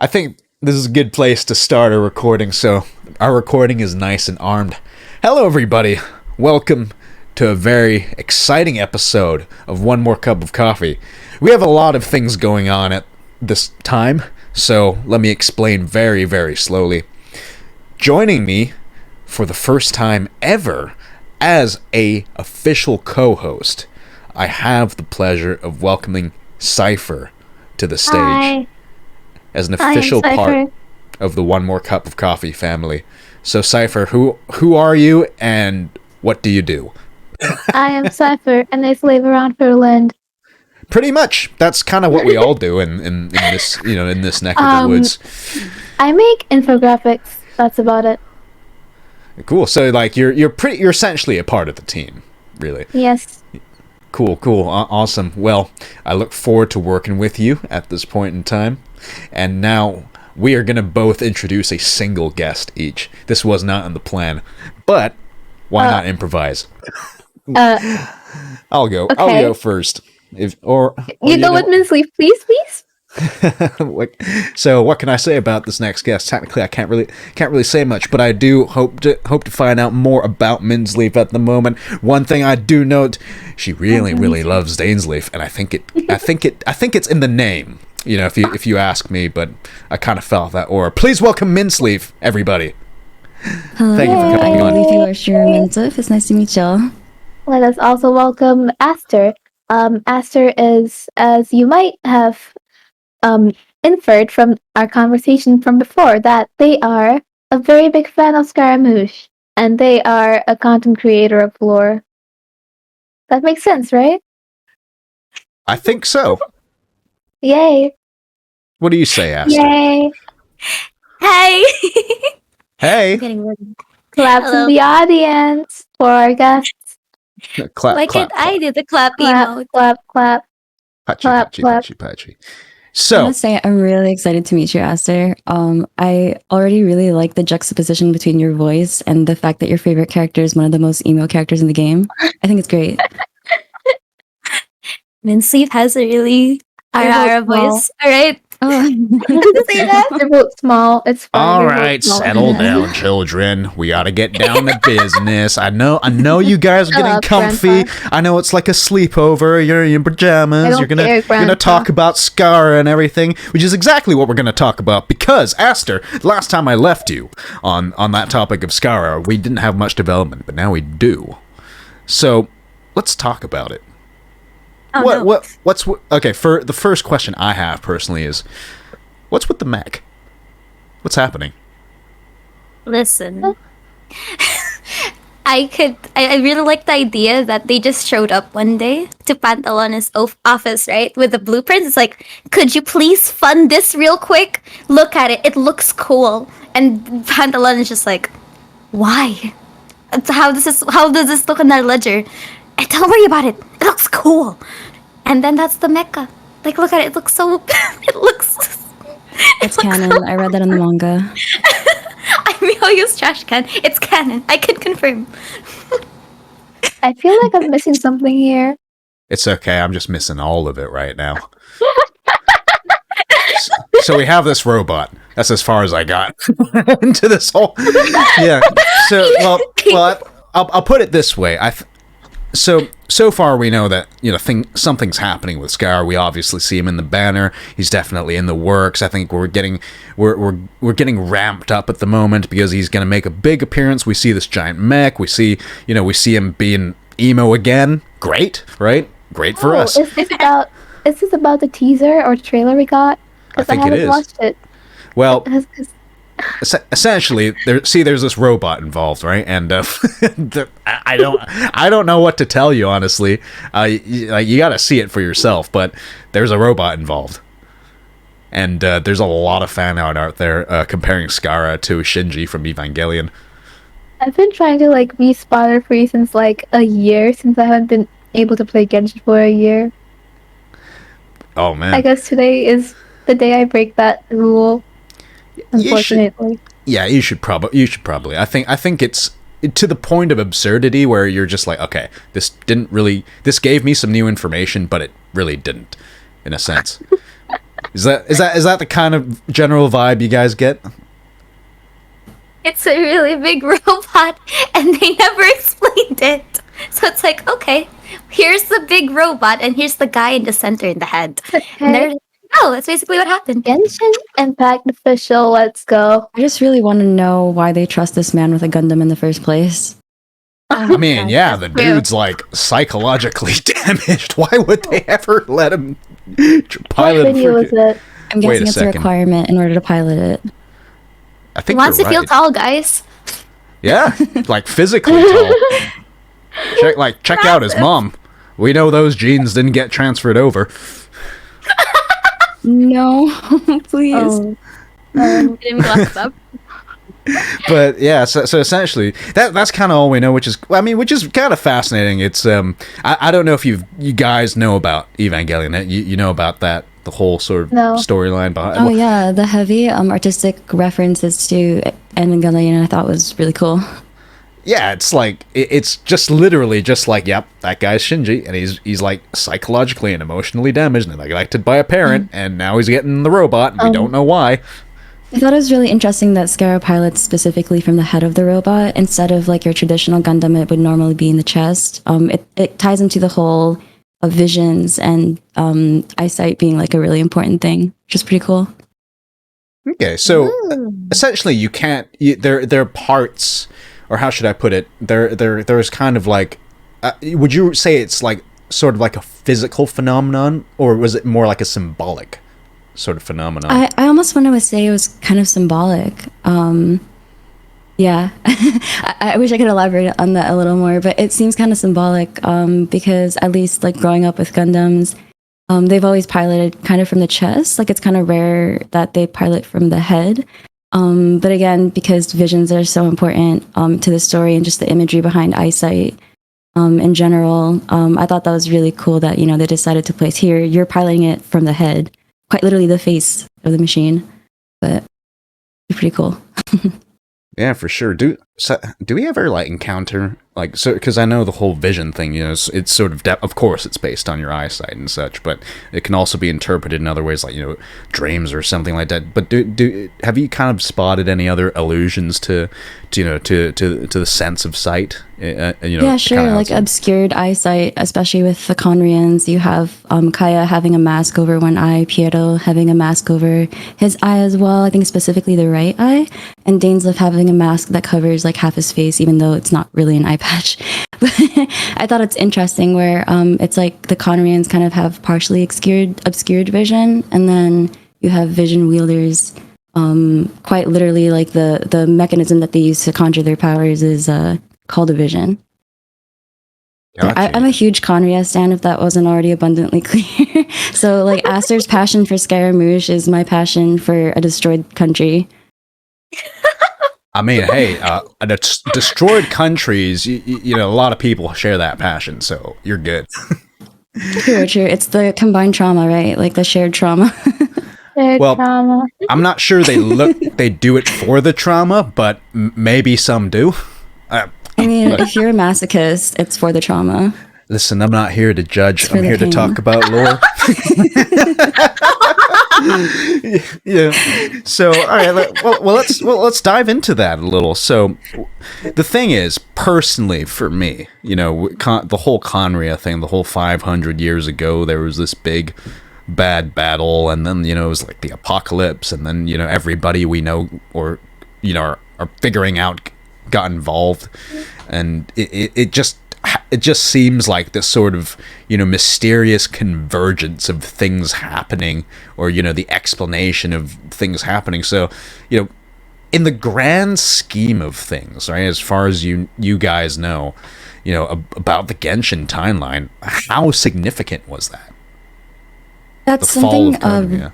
I think this is a good place to start our recording, so our recording is nice and armed. Hello, everybody. Welcome to a very exciting episode of One More Cup of Coffee. We have a lot of things going on at this time, so let me explain very, very slowly. Joining me for the first time ever as a official co-host, I have the pleasure of welcoming Cypher to the stage. Hi. As an official part of the One More Cup of Coffee family. So Cypher, who are you and what do you do? I am Cypher, and I slave around for land. Pretty much. That's kind of what we all do in this in this neck of the woods. I make infographics. That's about it. Cool. So like you're essentially a part of the team, really. Yes. Cool. Awesome. Well, I look forward to working with you at this point in time. And now we are going to both introduce a single guest each. This was not in the plan, but why not improvise? I'll go. Okay. I'll go first. You go with Minsleif, please. So what can I say about this next guest? Technically, I can't really say much, but I do hope to find out more about Minsleif at the moment. One thing I do note, she really loves Dainsleif, and I think it's in the name. You know, if you ask me, but I kind of felt that aura. Please welcome Minsleif, everybody. Hello. Thank you for coming on. If you are sure Minsleif, it's nice to meet y'all. Let us also welcome Aster. Aster is, as you might have inferred from our conversation from before, that they are a very big fan of Scaramouche, and they are a content creator of lore. That makes sense, right? I think so. Yay! What do you say, Aster? Yay! Hey! Hey! Claps Hello. in the audience for our guests. Clap, Why clap, can't I do the clap emote? Clap. Patchy. I So, want to say I'm really excited to meet you, Aster. I already really like the juxtaposition between your voice and the fact that your favorite character is one of the most emo characters in the game. I think it's great. Minsleif has a really Ara voice. Alright. Oh. Say that. They're both small. It's fine. all They're both right, small. settle down, children. We gotta get down to business. I know you guys are Shut getting up, comfy. Grandpa. I know it's like a sleepover. You're in your I pajamas. don't You're gonna care, Grandpa. talk about Skara and everything, which is exactly what we're gonna talk about. Because Aster, last time I left you on that topic of Skara, we didn't have much development, but now we do. So let's talk about it. Oh, Okay, for the first question I have personally is, what's with the mech? What's happening? Listen. I really like the idea that they just showed up one day to Pantalon's office, right? With the blueprints. It's like, could you please fund this real quick? Look at it. It looks cool. And Pantalon is just like, why? How does this look on our ledger? Don't worry about it. It looks cool. And then that's the mecha. Like, look at it. It looks so... It's canon. I read that in the manga. I mean, I'll use trash can. It's canon. I can confirm. I feel like I'm missing something here. It's okay, I'm just missing all of it right now. So we have this robot. That's as far as I got into this whole... Yeah. So, well, I'll put it this way. So far we know that something's happening with Scar. We obviously see him in the banner. He's definitely in the works. I think we're getting ramped up at the moment because he's going to make a big appearance. We see this giant mech. We see him being emo again. Great, right? Great for us. Is this about the teaser or trailer we got? I think it is. haven't watched it. Well, essentially, there's this robot involved, right? And I don't know what to tell you, honestly. You got to see it for yourself, but there's a robot involved, and there's a lot of fan art out there comparing Skara to Shinji from Evangelion. I've been trying to be spoiler free since a year, since I haven't been able to play Genshin for a year. Oh man! I guess today is the day I break that rule. Unfortunately. You should probably. I think it's to the point of absurdity where you're just like, okay, this gave me some new information, but it really didn't, in a sense. Is that the kind of general vibe you guys get? It's a really big robot, and they never explained it. So it's like, okay, here's the big robot, and here's the guy in the center in the head. And Okay. they're oh, that's basically what happened. Genshin Impact official. Let's go. I just really want to know why they trust this man with a Gundam in the first place. I mean, yeah, the true. dude's like psychologically damaged. Why would they ever let him What pilot? video was it? I'm Wait a guessing it's a second. requirement in order to pilot it. I He think wants to you're feel right. tall, guys. Yeah, like physically tall. Check out his mom. We know those genes didn't get transferred over. No, please. Oh. Didn't glass up. But yeah, so essentially that's kind of all we know, which is kind of fascinating. It's I don't know if you guys know about Evangelion. You know about that, the whole sort of No. storyline behind. Oh yeah, the heavy artistic references to Evangelion I thought was really cool. Yeah, it's like it's just literally just like, yep, that guy's Shinji, and he's like psychologically and emotionally damaged and neglected by a parent, and now he's getting the robot, and we don't know why. I thought it was really interesting that Scarab pilots specifically from the head of the robot instead of like your traditional Gundam. It would normally be in the chest. It ties into the whole of visions and eyesight being like a really important thing, which is pretty cool. Okay, so essentially, you can't. There are parts, or how should I put it? There's kind of like. Would you say it's like sort of like a physical phenomenon, or was it more like a symbolic sort of phenomenon? I almost want to say it was kind of symbolic. Yeah, I wish I could elaborate on that a little more, but it seems kind of symbolic because at least like growing up with Gundams, they've always piloted kind of from the chest. Like it's kind of rare that they pilot from the head. But again, because visions are so important to the story and just the imagery behind eyesight in general, I thought that was really cool that, they decided to place here. You're piloting it from the head, quite literally the face of the machine, but it's pretty cool. Yeah, for sure. Do we ever like encounter like because I know the whole vision thing, it's sort of of course it's based on your eyesight and such, but it can also be interpreted in other ways, like dreams or something like that. But do have you kind of spotted any other allusions to the sense of sight? Yeah, sure. Like obscured eyesight, especially with the Khaenri'ahs. You have Khaenri'ah having a mask over one eye, Piero having a mask over his eye as well. I think specifically the right eye, and Dainsleif having a mask that covers like half his face, even though it's not really an eye patch. But I thought it's interesting where it's like the Khaenri'ahs kind of have partially obscured vision, and then you have vision wielders. Quite literally, like the mechanism that they use to conjure their powers is called a vision. Gotcha. I'm a huge Khaenri'ah stan, if that wasn't already abundantly clear. So, like, Aster's passion for Scaramouche is my passion for a destroyed country. I mean, hey, destroyed countries, a lot of people share that passion, so you're good. True. It's the combined trauma, right? Like the shared trauma. Well, Trauma. I'm not sure they do it for the trauma, but maybe some do. I mean, if you're a masochist, it's for the trauma. Listen, I'm not here to judge. It's for I'm the here to pain. talk about lore. Yeah. So, all right. Let's dive into that a little. So, the thing is, personally, for me, the whole Khaenri'ah thing, the whole 500 years ago, there was this big bad battle, and then it was like the apocalypse, and then everybody we know or are figuring out got involved, and it just seems like this sort of mysterious convergence of things happening, or the explanation of things happening. So in the grand scheme of things, right, as far as you guys know, about the Genshin timeline, how significant was that? That's The fall something of Khaenri'ah.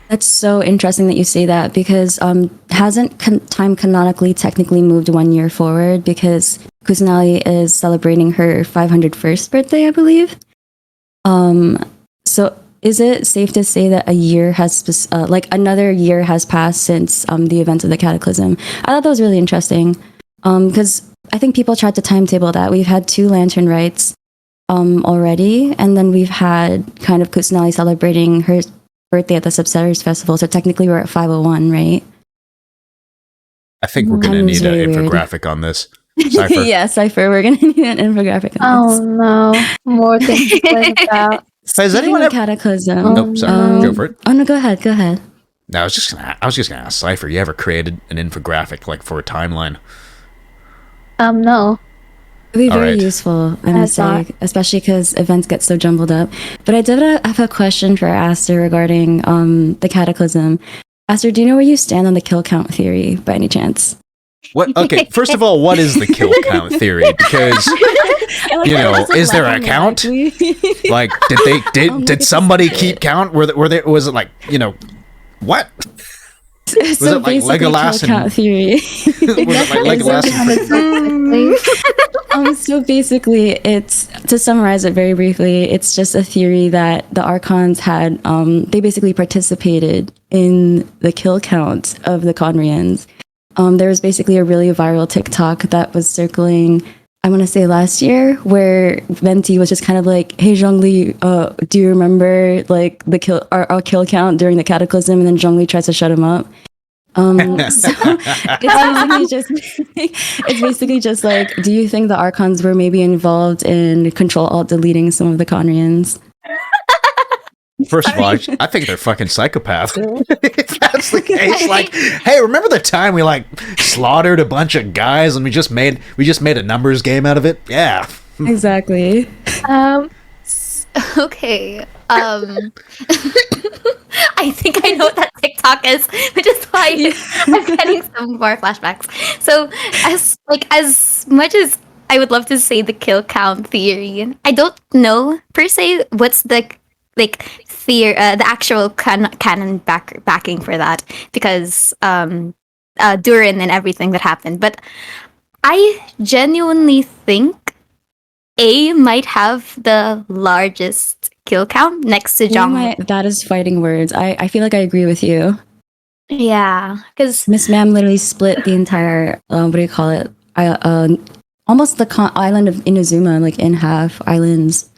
that's so interesting that you say that, because hasn't time canonically technically moved 1 year forward, because Kusanali is celebrating her 501st birthday, I believe. So is it safe to say that a year has another year has passed since the events of the Cataclysm? I thought that was really interesting, because I think people tried to timetable that. We've had 2 lantern rites already, and then we've had kind of Kusanali celebrating her birthday at the Sabzeruz Festival, so technically we're at 501, right? I think we're going to need an infographic on this. Cypher. Yeah, Cypher. We're going to need an infographic on this. Oh no, more things to think about. Has anyone ever Cataclysm? Oh, sorry. Go for it. Oh no, go ahead. No, I was just gonna ask Cypher. You ever created an infographic like for a timeline? No. It'd be very useful, I must say, especially because events get so jumbled up. But I did have a question for Aster regarding the Cataclysm. Aster, do you know where you stand on the kill count theory by any chance? What? Okay, first of all, what is the kill count theory? Because is there a count? Like, did somebody keep count? Was it like what? Was so it like Legolas kill count theory? Was it like Legolas? So basically, it's, to summarize it very briefly, it's just a theory that the Archons had. They basically participated in the kill count of the Khaenri'ahs. There was basically a really viral TikTok that was circling, I want to say last year, where Venti was just kind of like, "Hey Zhongli, do you remember like our kill count during the Cataclysm?" And then Zhongli tries to shut him up. So it's basically just like, do you think the Archons were maybe involved in deleting some of the Khaenri'ahs? First of all, I think they're fucking psychopaths. If that's the case, like, hey, remember the time we like slaughtered a bunch of guys and we just made a numbers game out of it? Yeah, exactly. Okay. I think I know what that TikTok is, which is why I'm getting some more flashbacks. So, as much as I would love to say the kill count theory, I don't know per se what's the the actual canon backing for that, because Durin and everything that happened. But I genuinely think A might have the largest kill count next to Zhong. That is fighting words. I feel like I agree with you. Yeah, because Miss Ma'am literally split the entire what do you call it? Almost the island of Inazuma, like in half, islands.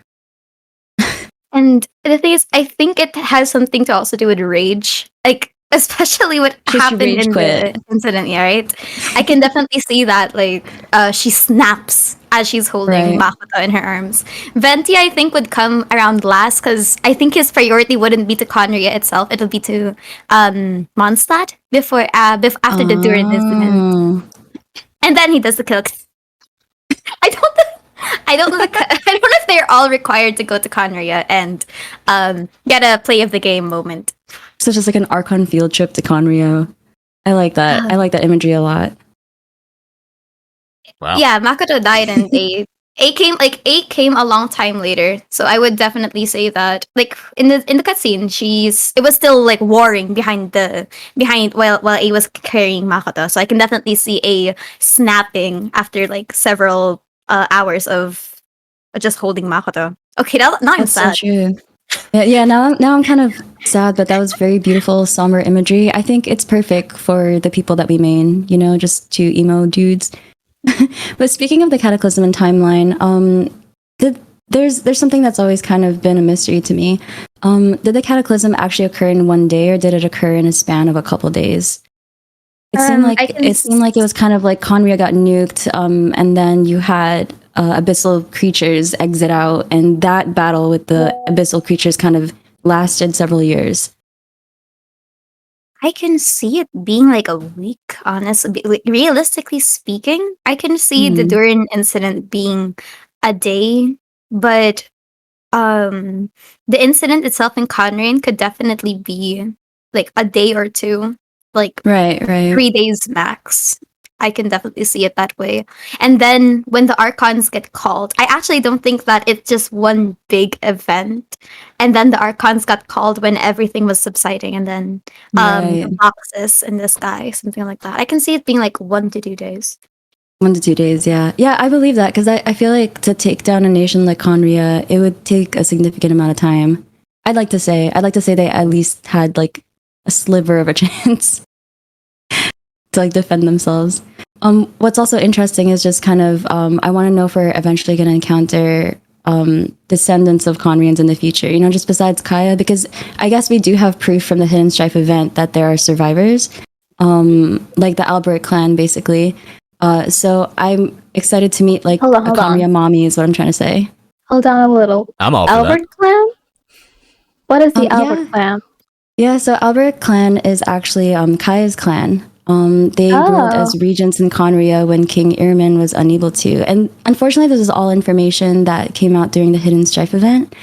And the thing is, I think it has something to also do with rage, like especially what happened in the incident. Yeah, right. I can definitely see that. Like, she snaps as she's holding Makoto in her arms. Venti, I think, would come around last because I think his priority wouldn't be to Khaenri'ah itself; it'll be to Mondstadt after the Durin incident, and then he does the kill. I don't know if they're all required to go to Khaenri'ah and get a play of the game moment. So just like an Archon field trip to Khaenri'ah. I like that. I like that imagery a lot. Wow. Yeah, Makoto died and eight came a long time later. So I would definitely say that, like, in the cutscene, it was still like warring behind while A was carrying Makoto. So I can definitely see A snapping after like several hours of just holding Makoto. Okay, now I'm sad. So true. Yeah, now I'm kind of sad, but that was very beautiful, somber imagery. I think it's perfect for the people that we main, just two emo dudes. But speaking of the Cataclysm and timeline, there's something that's always kind of been a mystery to me. Did the Cataclysm actually occur in one day, or did it occur in a span of a couple days? It seemed like it was kind of like Khaenri'ah got nuked, and then you had abyssal creatures exit out, and that battle with the abyssal creatures kind of lasted several years. I can see it being like a week, honestly. Like, realistically speaking, I can see the Durin incident being a day, but the incident itself in Khaenri'ah could definitely be like a day or two. Like right 3 days max. I can definitely see it that way. And then when the Archons get called, I actually don't think that it's just one big event. And then the Archons got called when everything was subsiding, and then the boxes in the sky, something like that. I can see it being like 1 to 2 days. 1 to 2 days, yeah. Yeah, I believe that, because I feel like to take down a nation like Khaenri'ah, it would take a significant amount of time. I'd like to say they at least had like a sliver of a chance to like defend themselves. What's also interesting is just kind of I want to know if we're eventually going to encounter descendants of Khaenri'ahs in the future, just besides Khaenri'ah, because I guess we do have proof from the Hidden Strife event that there are survivors, like the Albert clan, basically. So I'm excited to meet, like, Hold a on. Khaenri'ah mommy is what I'm trying to say. Hold on a little. I'm all for Albert that. clan? What is the Albert Yeah. clan? Yeah, so Albert clan is actually Kai's clan. They ruled as regents in Khaenri'ah when King Irmin was unable to. And unfortunately, this is all information that came out during the Hidden Strife event,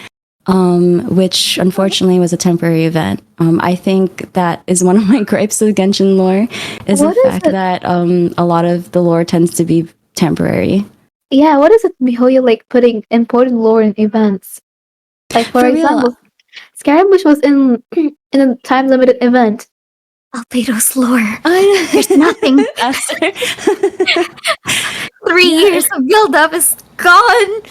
which unfortunately was a temporary event. I think that is one of my gripes with Genshin lore, is What the is fact it? that a lot of the lore tends to be temporary. Yeah, what is it how you like putting important lore in events? Like for For real. example, Scaramouche was in a time limited event. Albedo's lore. I There's nothing. Aster. 3 years of build up is gone.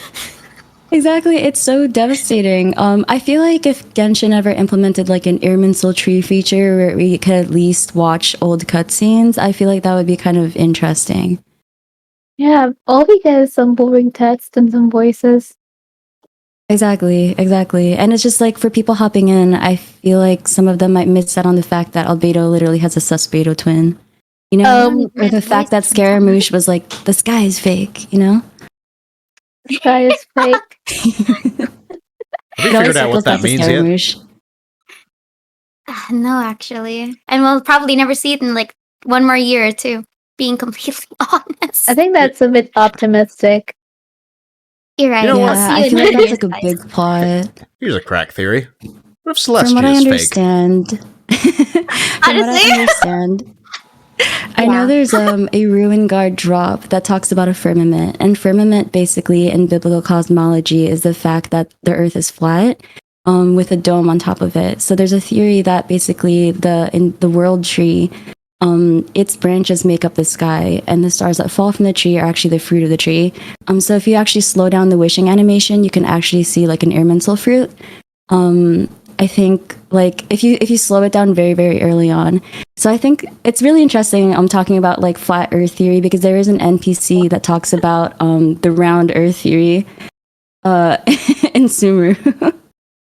Exactly, it's so devastating. I feel like if Genshin ever implemented like an Irminsul tree feature where we could at least watch old cutscenes, I feel like that would be kind of interesting. Yeah, all we get is some boring text and some voices. Exactly. And it's just like for people hopping in, I feel like some of them might miss out on the fact that Albedo literally has a Susbedo twin. Or the fact that Scaramouche was like, the sky is fake, The sky is fake. Have we figured out what that means yet? No, actually. And we'll probably never see it in like 1 more year or 2, being completely honest. I think that's a bit optimistic. You're right. You know what? Yeah, I feel like that's like a big plot. Here's a crack theory. What if From what Celestia I is fake? understand, I know there's a Ruin Guard drop that talks about a firmament, and firmament basically in biblical cosmology is the fact that the Earth is flat, with a dome on top of it. So there's a theory that basically in the world tree, its branches make up the sky, and the stars that fall from the tree are actually the fruit of the tree. So if you actually slow down the wishing animation, you can actually see like an Irminsul fruit. I think like if you slow it down very, very early on. So I think it's really interesting. I'm talking about like flat Earth theory because there is an NPC that talks about the round Earth theory in Sumeru.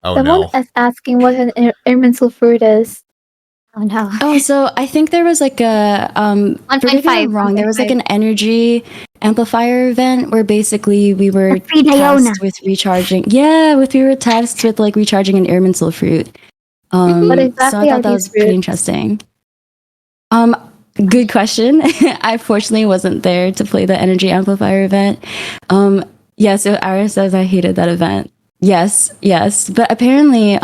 Oh Someone no. is asking what an Irminsul fruit is. Oh no. Oh, so I think there was like a forgive me if I'm wrong. There was like an energy amplifier event where basically we were tasked with recharging. Yeah, we were tasked with like recharging an Irminsul fruit. What exactly so I thought that was pretty interesting. Good question. I fortunately wasn't there to play the energy amplifier event. Yeah, so Ara says I hated that event. Yes, but apparently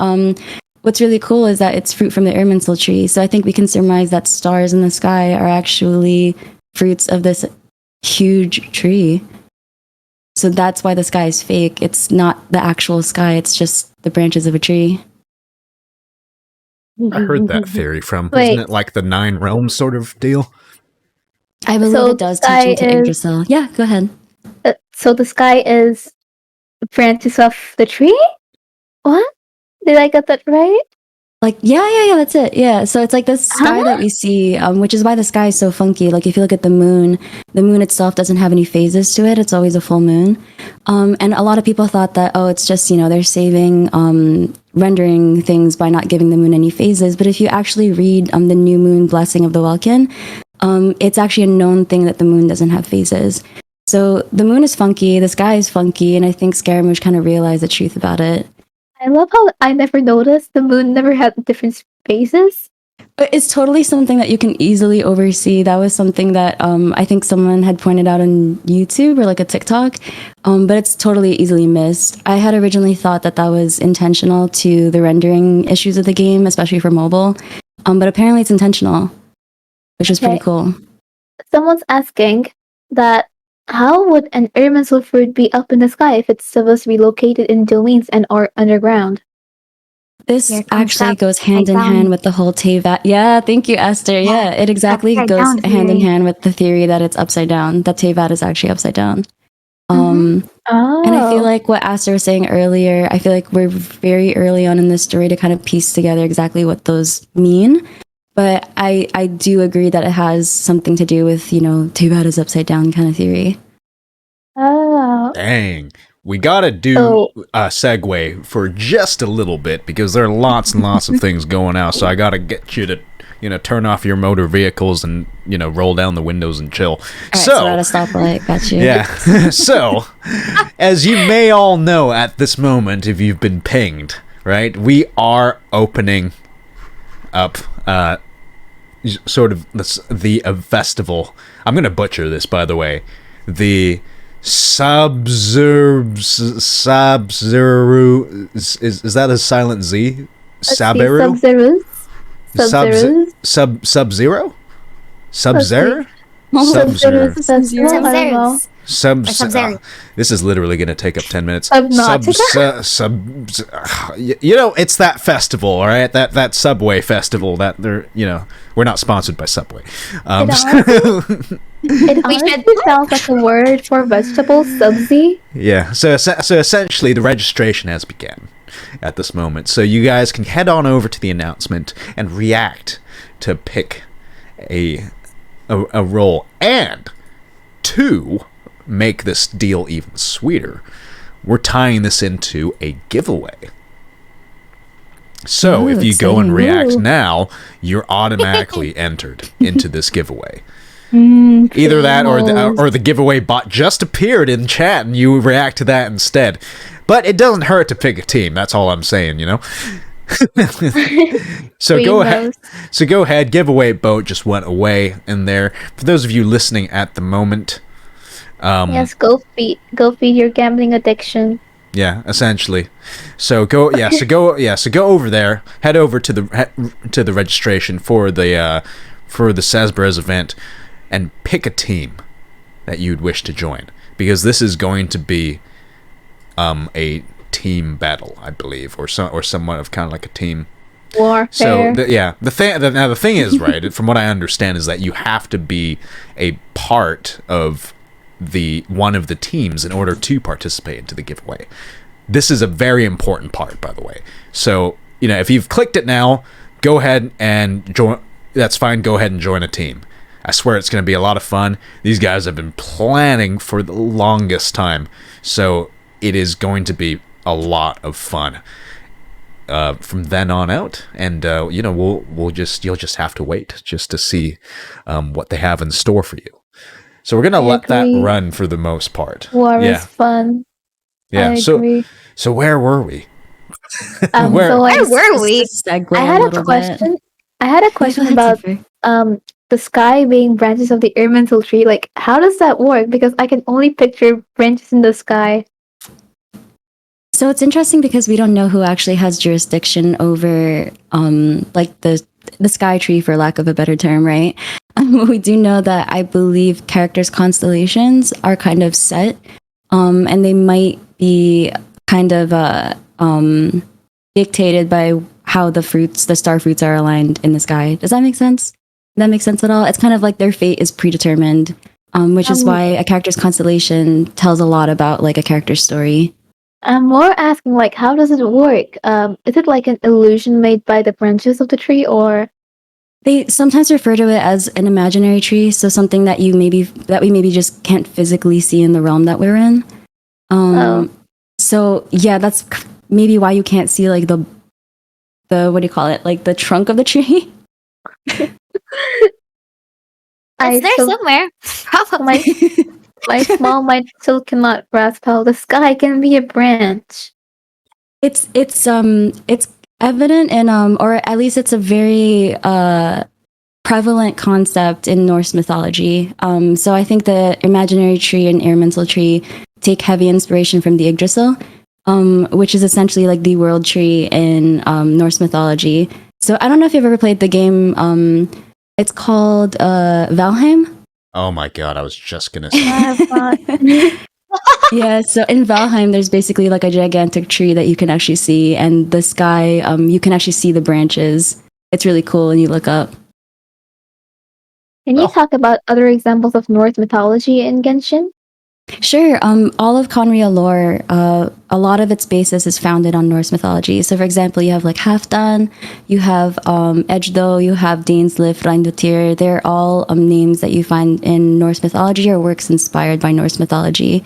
what's really cool is that it's fruit from the Irminsul tree. So I think we can surmise that stars in the sky are actually fruits of this huge tree. So that's why the sky is fake. It's not the actual sky. It's just the branches of a tree. I heard that theory from. Wait. Isn't it like the 9 realms sort of deal? I believe So it does the teach sky into Yggdrasil. Yeah, go ahead. So the sky is branches of the tree? What? Did I get that right? Like, yeah, that's it. Yeah, so it's like the sky that we see, which is why the sky is so funky. Like, if you look at the moon itself doesn't have any phases to it. It's always a full moon. And a lot of people thought that, it's just, they're saving rendering things by not giving the moon any phases. But if you actually read the New Moon Blessing of the Welkin, it's actually a known thing that the moon doesn't have phases. So the moon is funky, the sky is funky, and I think Scaramouche kind of realized the truth about it. I love how I never noticed the moon never had different phases. It's totally something that you can easily oversee. That was something that I think someone had pointed out on YouTube or like a TikTok, but it's totally easily missed. I had originally thought that was intentional to the rendering issues of the game, especially for mobile, but apparently it's intentional, which is pretty cool. Someone's asking that how would an Irminsul fruit be up in the sky if it's supposed to be located in domains and or underground? This actually goes hand in hand with the whole Teyvat. Yeah, thank you, Aster. Yeah, it exactly goes hand in hand with the theory that it's upside down, that Teyvat is actually upside down. And I feel like what Aster was saying earlier, I feel like we're very early on in this story to kind of piece together exactly what those mean. But I do agree that it has something to do with, Teyvat is upside down kind of theory. Oh. Dang. we gotta do a segue for just a little bit because there are lots and lots of things going on. So I gotta get you to, turn off your motor vehicles and, roll down the windows and chill. All right, so at a stoplight, got you. Yeah. So, as you may all know at this moment, if you've been pinged, right, we are opening up sort of the festival. I'm gonna butcher this, by the way. The Sabzeruz is that a silent Z? Sabzeruz. Sub-Zero? Sub-Zero? Sabzeruz Festival. I don't know. This is literally going to take up 10 minutes. It's that festival, all right? That Subway festival that they're, we're not sponsored by Subway. It honestly sounds like a word for vegetables, Subzi. Yeah, so essentially the registration has begun at this moment. So you guys can head on over to the announcement and react to pick a role. And to make this deal even sweeter, we're tying this into a giveaway. So if you go and react now, you're automatically entered into this giveaway. Either that or the giveaway bot just appeared in chat and you react to that instead. But it doesn't hurt to pick a team. That's all I'm saying, So go ahead. So go ahead. Giveaway boat just went away in there. For those of you listening at the moment, yes, go feed your gambling addiction. Yeah, essentially. So go over there. Head over to the registration for the Sabzeruz event, and pick a team that you'd wish to join, because this is going to be a team battle, I believe, or somewhat of kind of like a team warfare. So the thing is, right, from what I understand, is that you have to be a part of one of the teams in order to participate into the giveaway. This is a very important part, by the way. So, if you've clicked it now, go ahead and join. That's fine. Go ahead and join a team. I swear it's going to be a lot of fun. These guys have been planning for the longest time, so it is going to be a lot of fun from then on out. And you'll just have to wait just to see what they have in store for you. So we're gonna let that run for the most part. War is fun. Yeah. So where were we? Where were we? I had a question. I had a question about the sky being branches of the Irminsul tree. Like, how does that work? Because I can only picture branches in the sky. So it's interesting because we don't know who actually has jurisdiction over like the sky tree, for lack of a better term, right? We do know that I believe characters' constellations are kind of set, and they might be kind of dictated by how the star fruits are aligned in the sky. Does that make sense? Does that make sense at all? It's kind of like their fate is predetermined, which is why a character's constellation tells a lot about like a character's story. I'm more asking, like, how does it work? Is it like an illusion made by the branches of the tree, or? They sometimes refer to it as an imaginary tree, so something that we maybe just can't physically see in the realm that we're in. So yeah, that's maybe why you can't see like the what do you call it? Like the trunk of the tree. It's there somewhere. Probably. My small mind still cannot grasp how the sky can be a branch. It's evident in or at least it's a very prevalent concept in Norse mythology. So I think the imaginary tree and Irminsul tree take heavy inspiration from the Yggdrasil, which is essentially like the world tree in Norse mythology. So I don't know if you've ever played the game. It's called Valheim. Oh my god, I was just gonna say. Yeah, so in Valheim, there's basically like a gigantic tree that you can actually see, and the sky, you can actually see the branches. It's really cool when you look up. Can you talk about other examples of Norse mythology in Genshin? Sure. All of Khaenri'ah lore, a lot of its basis is founded on Norse mythology. So, for example, you have like Halfdan, you have Ejdo, you have Minsleif, Chill. They're all names that you find in Norse mythology or works inspired by Norse mythology.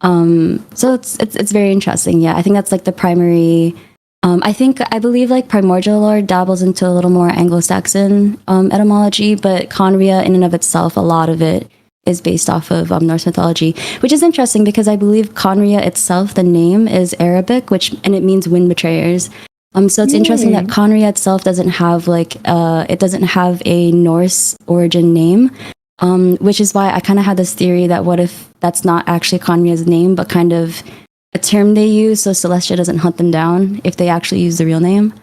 So it's very interesting. Yeah, I think that's like the primary. I believe like Primordial lore dabbles into a little more Anglo-Saxon etymology, but Khaenri'ah in and of itself, a lot of it is based off of Norse mythology, which is interesting because I believe Khaenri'ah itself, the name is Arabic, and it means wind betrayers. So it's interesting that Khaenri'ah itself doesn't have it doesn't have a Norse origin name, which is why I kind of had this theory that what if that's not actually Khaenri'ah's name, but kind of a term they use so Celestia doesn't hunt them down if they actually use the real name.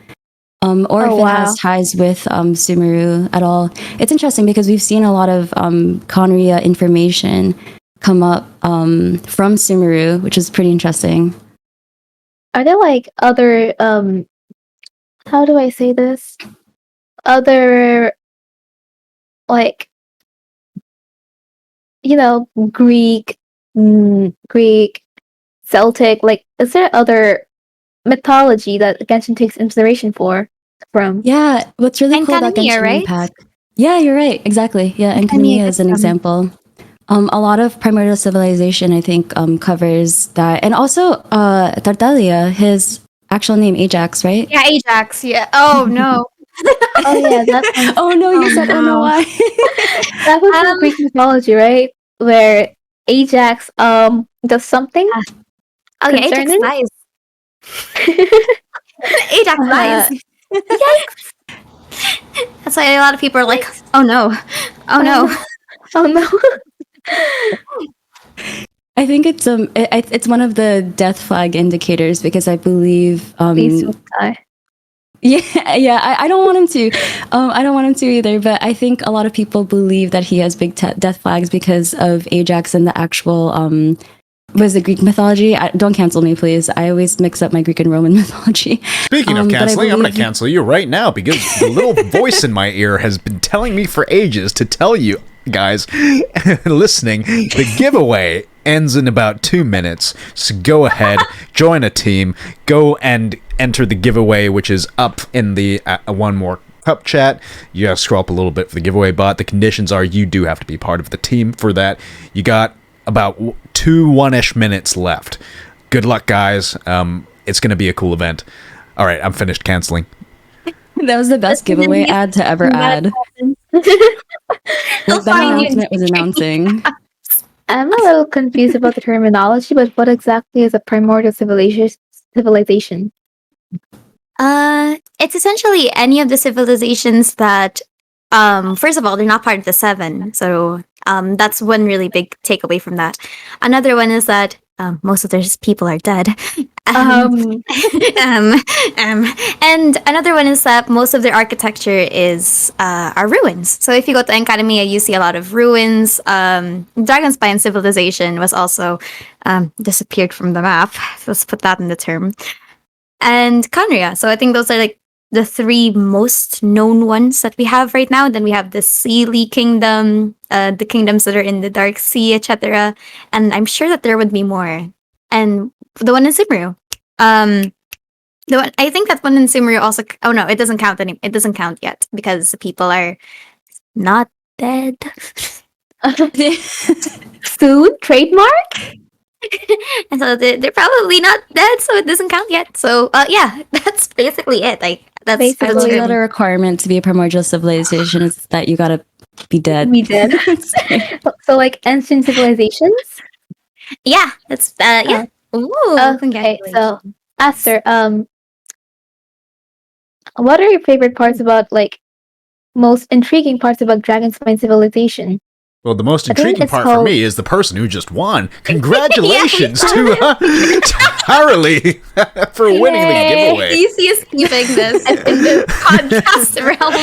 Or if it has ties with Sumeru at all. It's interesting because we've seen a lot of Khaenri'ah information come up from Sumeru, which is pretty interesting. Are there like other how do I say this? Other like Greek, Celtic, like is there other mythology that Genshin takes inspiration from? Yeah, what's really cool about Genshin right? Impact. Yeah, you're right. Exactly. Yeah, and Khaenri'ah is an example. A lot of Primordial Civilization, I think, covers that. And also, Tartaglia, his actual name, Ajax, right? Yeah, Ajax. Yeah. Oh, no. Oh, yeah. That oh, no, you said, oh, no, why? that was in Greek mythology, right? Where Ajax does something. Okay, Ajax dies. Ajax dies. Yikes. That's why a lot of people are like, oh, no. Oh, no. Oh, no. I think it's one of the death flag indicators because I believe Please don't die. Yeah. I don't want him to. I don't want him to either. But I think a lot of people believe that he has big death flags because of Ajax and the actual was the Greek mythology. Don't cancel me, please. I always mix up my Greek and Roman mythology. Speaking of canceling, I'm going to cancel you right now because the little voice in my ear has been telling me for ages to tell you guys listening, the giveaway ends in about 2 minutes. So go ahead, join a team, go and enter the giveaway, which is up in the One More Cup chat. You gotta scroll up a little bit for the giveaway bot. The conditions are you do have to be part of the team for that. You got about 1-ish minutes left. Good luck, guys. It's gonna be a cool event. All right, I'm finished canceling. That was the best giveaway ad to ever add. That announcement was announcing. I'm a little confused about the terminology, but what exactly is a primordial civilization? It's essentially any of the civilizations that, first of all, they're not part of the seven. So that's one really big takeaway from that. Another one is that most of those people are dead. And another one is that most of their architecture are ruins. So if you go to Academia, you see a lot of ruins. Dragonspine civilization was also disappeared from the map. Let's put that in the term. And Khaenri'ah. So I think those are like the three most known ones that we have right now. Then we have the Seelie kingdom, the kingdoms that are in the Dark Sea, etc. And I'm sure that there would be more. And the one in Sumeru. I think that one in Sumeru also. Oh no, it doesn't count. It doesn't count yet because the people are not dead. Food trademark. And so they're probably not dead, so it doesn't count yet. So yeah, that's basically it. Like that's basically not a requirement to be a primordial civilization is that you gotta be dead. Be dead. So like ancient civilizations. Yeah, that's yeah. Ooh, okay, so Aster, what are your favorite parts about most intriguing parts about Dragonspine civilization? Well, the most intriguing part for me is the person who just won. Congratulations to Harley for winning the giveaway. DC is keeping this in the podcast realm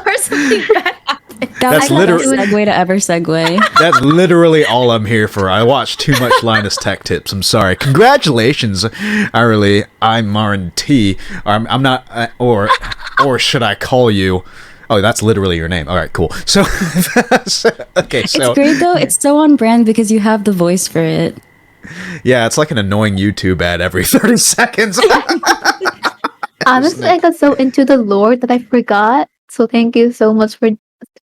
or something bad happened. That's literally a segue to ever segue. That's literally all I'm here for. I watched too much Linus Tech Tips. I'm sorry. Congratulations, Harley. I'm Marin T. I'm not, or should I call you? Oh, that's literally your name. All right, cool. So, okay, so... It's great, though. It's so on brand because you have the voice for it. Yeah, it's like an annoying YouTube ad every 30 seconds. Honestly, I got so into the lore that I forgot. So thank you so much for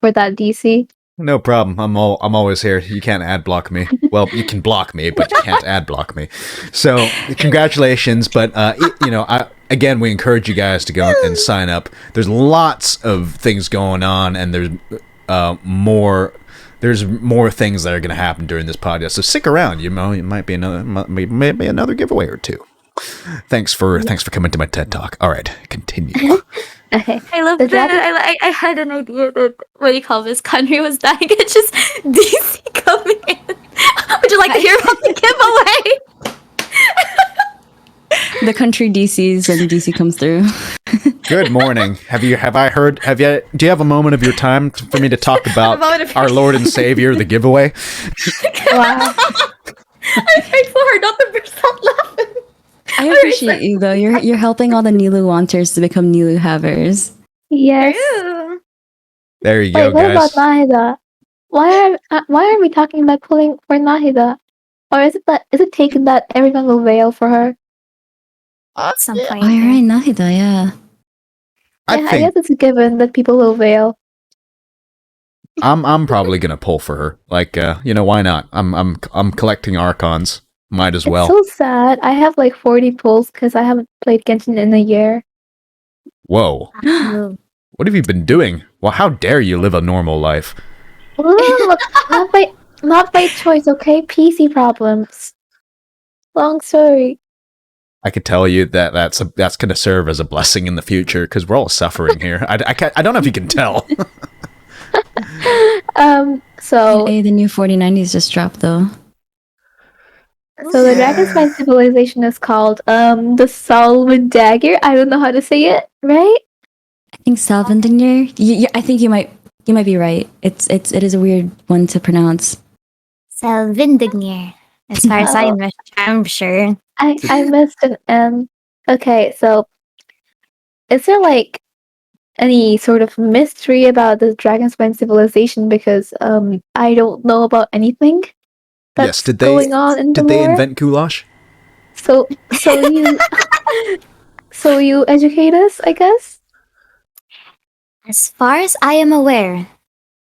that, DC. No problem. I'm always here. You can't ad block me. Well, you can block me, but you can't ad block me. So, congratulations. But again, we encourage you guys to go and sign up. There's lots of things going on, and there's more. There's more things that are going to happen during this podcast. So stick around. You know, it might be another giveaway or two. Thanks for coming to my TED Talk. All right, continue. Okay. I love that. I had an idea that what do you call this? Khaenri'ah was dying. It's just DC coming in. Would you like to hear about the giveaway? The country DCs and DC comes through. Good morning. Do you have a moment of your time for me to talk about our Lord and Savior, the giveaway? Wow. I'm grateful her not to burst out laughing. I appreciate you though. You're helping all the Nilu wanters to become Nilu havers. Yes. Ew. There you go, Wait, what guys. about Nahida? Why are we talking about pulling for Nahida? Or is it taken that everyone will wail for her? At some point. Oh, you're right, Nahida, yeah. I guess it's a given that people will wail. I'm probably gonna pull for her. Like, why not? I'm collecting Archons. Might as well. It's so sad. I have like 40 pulls because I haven't played Genshin in a year. Whoa. What have you been doing? Well, how dare you live a normal life? Look, not by choice, okay? PC problems. Long story. I could tell you that's going to serve as a blessing in the future because we're all suffering here. I don't know if you can tell. So Hey, the new 4090s just dropped though. So the Dragonspine civilization is called the Solomon Dagger. I don't know how to say it, right? I think Salvindinir. I think you might be right. It is a weird one to pronounce. Selvindignir. As far as I'm sure. I missed an M. Okay, so is there like any sort of mystery about the Dragonspine civilization? Because I don't know about anything. Yes, did going on in the they lore? invent goulash? So you educate us, I guess? As far as I am aware,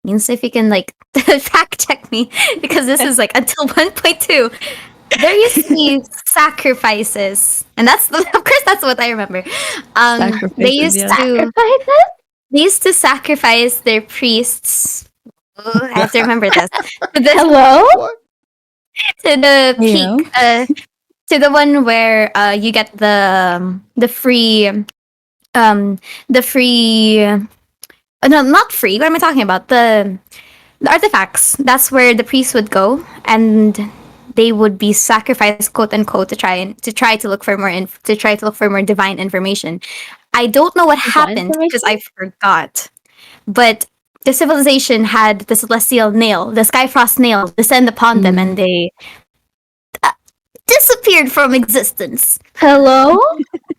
means if you can fact check me because this is until 1.2. There used to be sacrifices, and of course that's what I remember. They used to sacrifice their priests. Oh, I have to remember this. Hello? To the peak, to the one where you get the free, no, not free. What am I talking about? The artifacts. That's where the priests would go, and they would be sacrificed, quote unquote, to try to look for more divine information. I don't know what happened because I forgot, but the civilization had the celestial nail, the Skyfrost nail, descend upon them, and they disappeared from existence. Hello?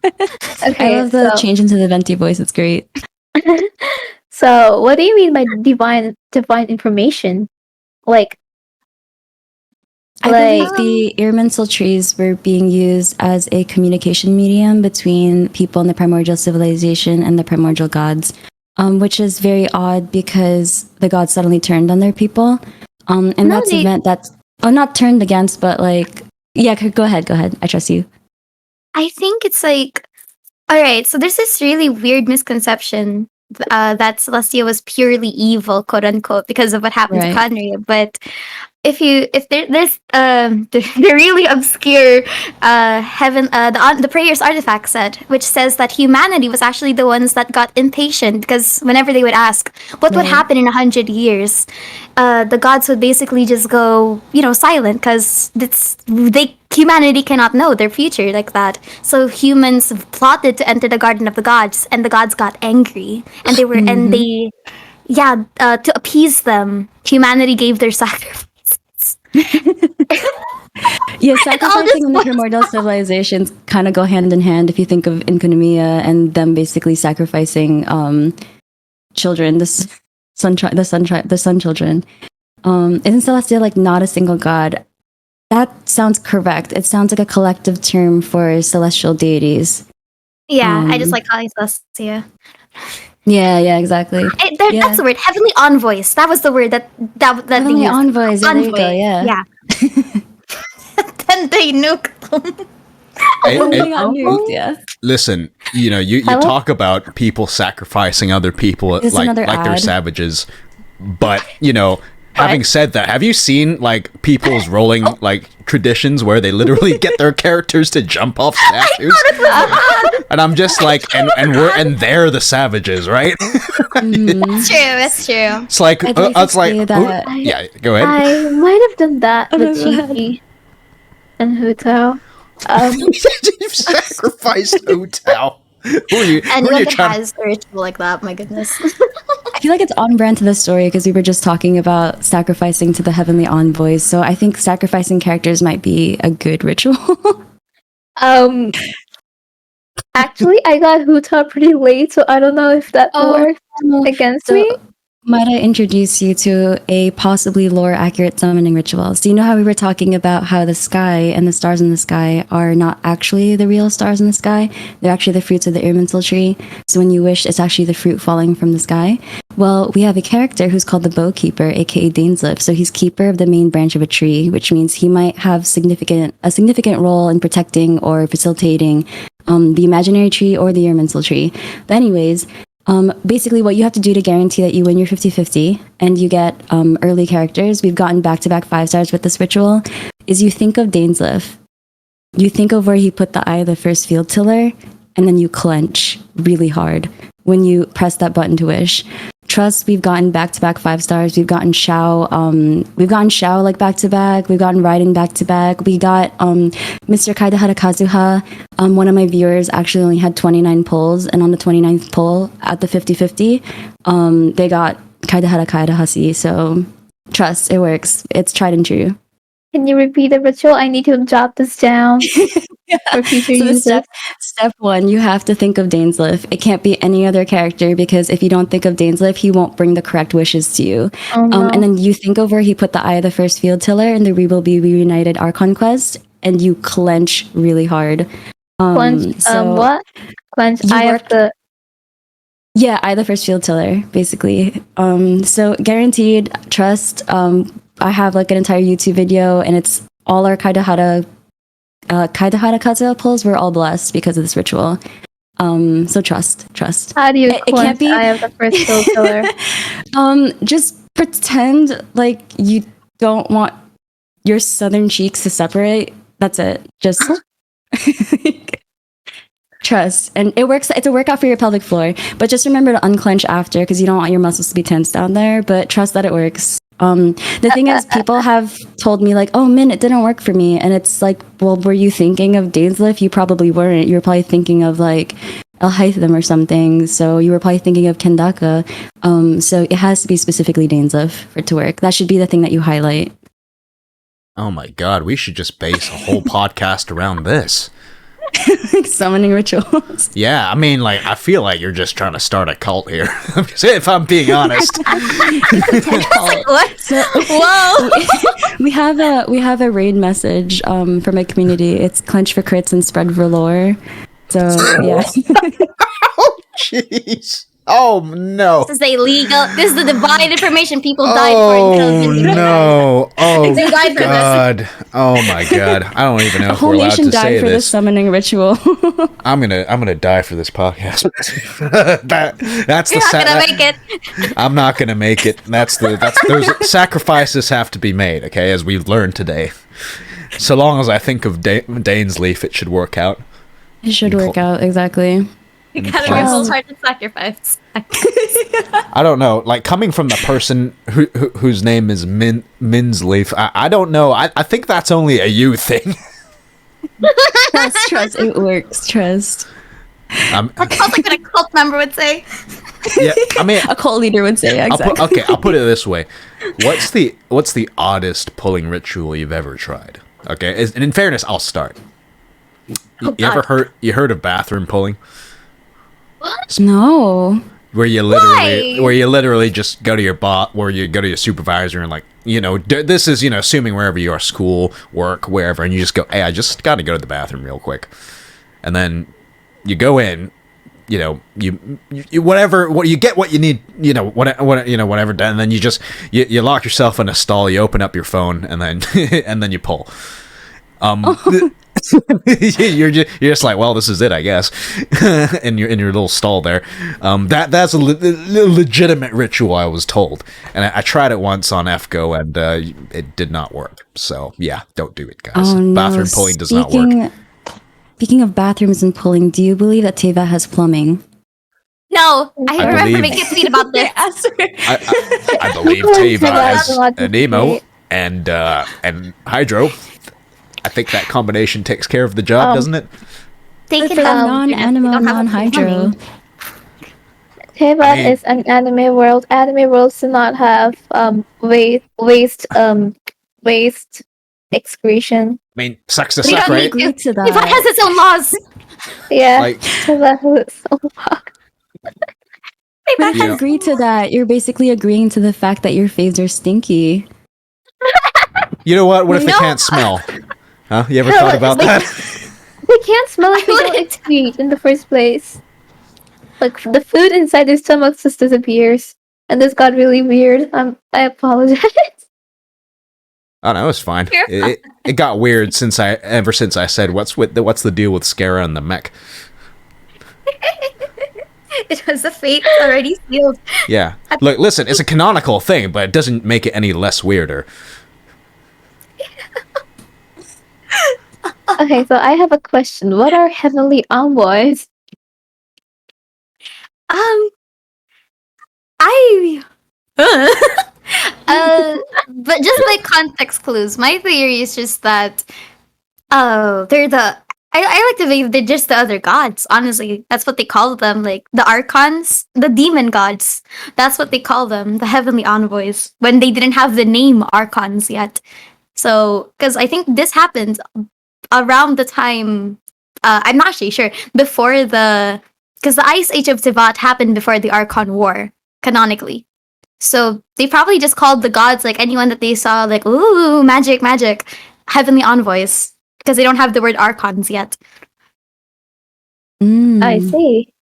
Okay, I love the change into the venti voice. It's great. So, what do you mean by divine information? I believe the Irminsul trees were being used as a communication medium between people in the primordial civilization and the primordial gods. Which is very odd because the gods suddenly turned on their people. And that's an event that's not turned against, but go ahead. I trust you. I think it's alright, so there's this really weird misconception that Celestia was purely evil, quote unquote, because of what happened to Khaenri'ah. But if there's the really obscure the prayers artifact set, which says that humanity was actually the ones that got impatient because whenever they would ask what would happen in 100 years, the gods would basically just go silent because humanity cannot know their future like that. So humans plotted to enter the garden of the gods, and the gods got angry, and they were to appease them, humanity gave their sacrifice. Yeah, sacrificing in the primordial civilizations kind of go hand in hand if you think of Inkonomia and them basically sacrificing children, the sun children. Isn't Celestia not a single god? That sounds correct. It sounds like a collective term for celestial deities. Yeah, I just like calling Celestia. Yeah, exactly. That's the word. Heavenly envoys. That was the word that they Heavenly used. envoys. There you go. Yeah. Then they nuked them. Hey, They got nuked, yeah. listen, you talk about people sacrificing other people This is like another they're ad. savages, but having said that, have you seen like people's rolling like traditions where they literally get their characters to jump off statues? And I'm just like, and they're the savages, right? That's true. It's like it's like that- yeah. Go ahead. I might have done that with Gigi and Huto. You've sacrificed Utao. Who are you? Anyone that has a ritual like that, my goodness. I feel like it's on brand to the story because we were just talking about sacrificing to the heavenly envoys. So I think sacrificing characters might be a good ritual. Actually, I got Huta pretty late, so I don't know if that works against me. Might I introduce you to a possibly lore-accurate summoning ritual? So you know how we were talking about how the sky and the stars in the sky are not actually the real stars in the sky? They're actually the fruits of the Irminsul tree. So when you wish, it's actually the fruit falling from the sky. Well, we have a character who's called the Bowkeeper, aka Dainsleif. So he's keeper of the main branch of a tree, which means he might have a significant role in protecting or facilitating the imaginary tree or the Irminsul tree. But anyways, basically what you have to do to guarantee that you win your 50-50 and you get early characters, we've gotten back-to-back 5 stars with this ritual, is you think of Dainsleif. You think of where he put the eye of the first field tiller, and then you clench really hard when you press that button to wish. Trust, we've gotten back-to-back 5 stars. We've gotten Xiao, like back-to-back. We've gotten Raiden back-to-back. We got Mr. Kaidahara Kazuha. One of my viewers actually only had 29 pulls, and on the 29th pull at the 50-50, they got Kaidahara Kaidahasi. So trust, it works. It's tried and true. Can you repeat the ritual? I need to jot this down for future users. Step 1, you have to think of Dainsleif. It can't be any other character because if you don't think of Dainsleif, he won't bring the correct wishes to you. Oh, no. And then you think of where he put the eye of the first field tiller in the We Will Be Reunited Archon quest, and you clench really hard. Clench, what? Clench eye of the... Yeah, eye of the first field tiller, basically. So guaranteed, trust. I have like an entire YouTube video, and it's all our Kaidahara Kazuha pulls were all blessed because of this ritual. So trust. How do you clench eye of the first field tiller? Just pretend like you don't want your southern cheeks to separate. That's it. Just trust. And it works. It's a workout for your pelvic floor, but just remember to unclench after because you don't want your muscles to be tense down there, but trust that it works. The thing is, people have told me like, oh, Min, it didn't work for me. And it's like, well, were you thinking of Dainsleif? You probably weren't. You were probably thinking of like El Haitham or something. So you were probably thinking of Kendaka. So it has to be specifically Dainsleif for it to work. That should be the thing that you highlight. Oh my god, we should just base a whole podcast around this. Summoning rituals. Yeah, I mean, like, I feel like you're just trying to start a cult here. If I'm being honest. Like, what? So, whoa! we have a raid message from my community. It's clench for crits and spread for lore. So yeah. Oh jeez. Oh no. This is illegal. This is the divine information people died for. Oh no. Oh They died for god. Oh my god. I don't even know The if whole we're allowed nation to died say for this this. summoning ritual. I'm gonna die for this podcast. That's the You're not gonna make it. I'm not gonna make it. That's those sacrifices have to be made, okay, as we've learned today. So long as I think of Dainsleif, it should work out. It should work out, exactly. You gotta be so hard to sacrifice. I don't know. Like, coming from the person whose name is Minsleif, I don't know. I think that's only a you thing. Trust. It works. Trust. That's like what a cult member would say. Yeah, I mean, A cult leader would say, exactly. I'll put it this way. What's the oddest pulling ritual you've ever tried? Okay, and in fairness, I'll start. You heard of bathroom pulling? What? No. Where you literally just go to your supervisor and, like, this is, assuming wherever you are, school, work, wherever, and you just go, hey, I just got to go to the bathroom real quick. And then you go in, you whatever, what you get what you need, whatever, and then you lock yourself in a stall, you open up your phone, and then and then you pull. You're just like, well, this is it, I guess. in your little stall there. That's a legitimate ritual, I was told, and I tried it once on FGO, and it did not work. So yeah, don't do it, guys. Oh, no. Bathroom pulling does not work. Speaking of bathrooms and pulling, do you believe that Teva has plumbing? No, I remember making a tweet about this. I believe Teva has an emo and hydro. I think that combination takes care of the job, doesn't it? They can have non-animal, non-hydro. Teva is an anime world. Anime worlds do not have waste excretion. I mean, sucks to suck, right? Agree to that. Teva has its own laws. Yeah, Like, Teva has its own laws. But if you agree to that, you're basically agreeing to the fact that your faves are stinky. You know what? What if they can't smell? Huh? You ever thought about that? They can't smell if they don't excrete in the first place. Like, the food inside their stomachs just disappears. And this got really weird. I apologize. Oh no, it's fine. It got weird ever since I said what's the deal with Scara and the mech. It was a fate already sealed. Yeah. Look, listen, it's a canonical thing, but it doesn't make it any less weirder. Okay, so I have a question. What are heavenly envoys? But just like context clues, my theory is just that, they're I like to believe they're just the other gods, honestly. That's what they call them, like, the archons, the demon gods. That's what they call them, the heavenly envoys, when they didn't have the name archons yet. So, because I think this happened around the time, I'm not actually sure, because the Ice Age of Tivat happened before the Archon War, canonically. So they probably just called the gods, like, anyone that they saw, like, ooh, magic, heavenly envoys, because they don't have the word archons yet. I see.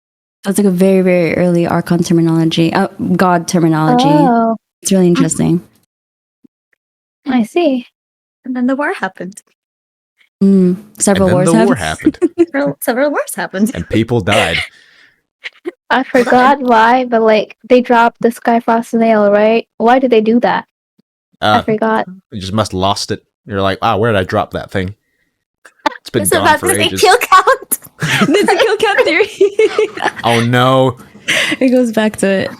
That's like a very, very early archon terminology, god terminology. Oh, It's really interesting. I see. And then the war happened. Several wars happened. Several wars happened. And people died. I forgot why, but like they dropped the Skyfrost nail, right? Why did they do that? I forgot. You just must have lost it. You're like, where did I drop that thing? It's been It's gone about for to say ages. kill count. There's a kill count theory. Oh no. It goes back to it.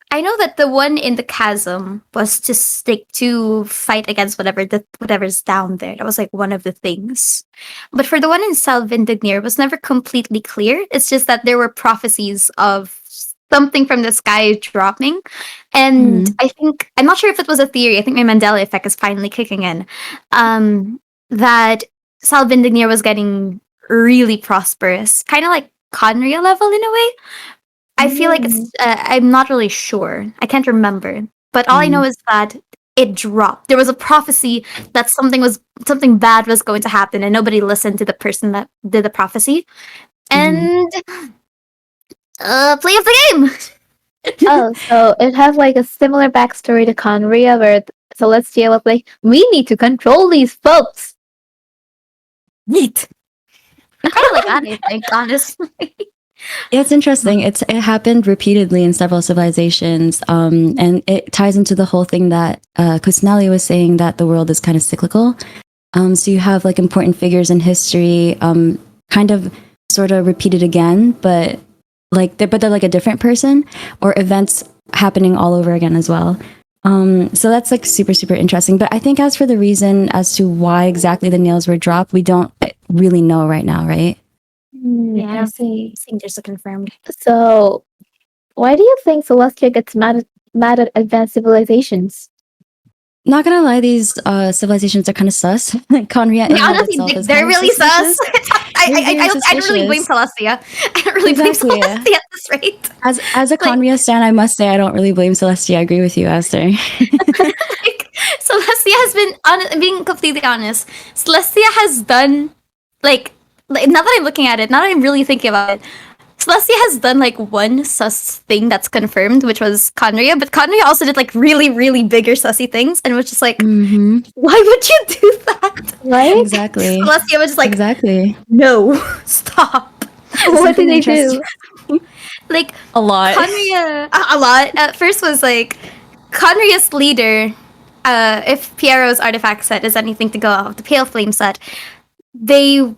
I know that the one in the chasm was to fight against whatever's down there. That was like one of the things. But for the one in Salvindignir, it was never completely clear. It's just that there were prophecies of something from the sky dropping. And I think, I'm not sure if it was a theory, I think my Mandela effect is finally kicking in, that Salvindignir was getting really prosperous. Kind of like Khaenri'ah level in a way. I feel like it's, I'm not really sure. I can't remember. But all I know is that it dropped. There was a prophecy that something bad was going to happen, and nobody listened to the person that did the prophecy. And play of the game! Oh, so it has like a similar backstory to Khaenri'ah, where Celestial was like, we need to control these folks. Neat. Kind of like that, I think, honestly. Yeah, it's interesting. It happened repeatedly in several civilizations, and it ties into the whole thing that Kusnali was saying, that the world is kind of cyclical. So you have like important figures in history, kind of sort of repeated again, but they're like a different person, or events happening all over again as well. So that's like super, super interesting. But I think as for the reason as to why exactly the nails were dropped, we don't really know right now, right? I see. I think there's a confirmed. So, why do you think Celestia gets mad at advanced civilizations? Not gonna lie, these civilizations are kind of sus. Khaenri'ah, honestly, they're really sus. I don't really blame Celestia. I don't really blame Celestia at this rate. As a Khaenri'ah stan, I must say I don't really blame Celestia. I agree with you, Aster. Celestia has been, being completely honest, Celestia has done, like, like, now that I'm looking at it, now that I'm really thinking about it, Celestia has done like one sus thing that's confirmed, which was Khaenri'ah, but Khaenri'ah also did like really, really bigger sussy things, and was just like, why would you do that? Right? Exactly. Celestia was just like, Exactly. no, stop. What did they do? Like A lot. Khaenri'ah, a lot. At first was like Khaenri'ah's leader. If Piero's artifact set is anything to go off the Pale Flame set, they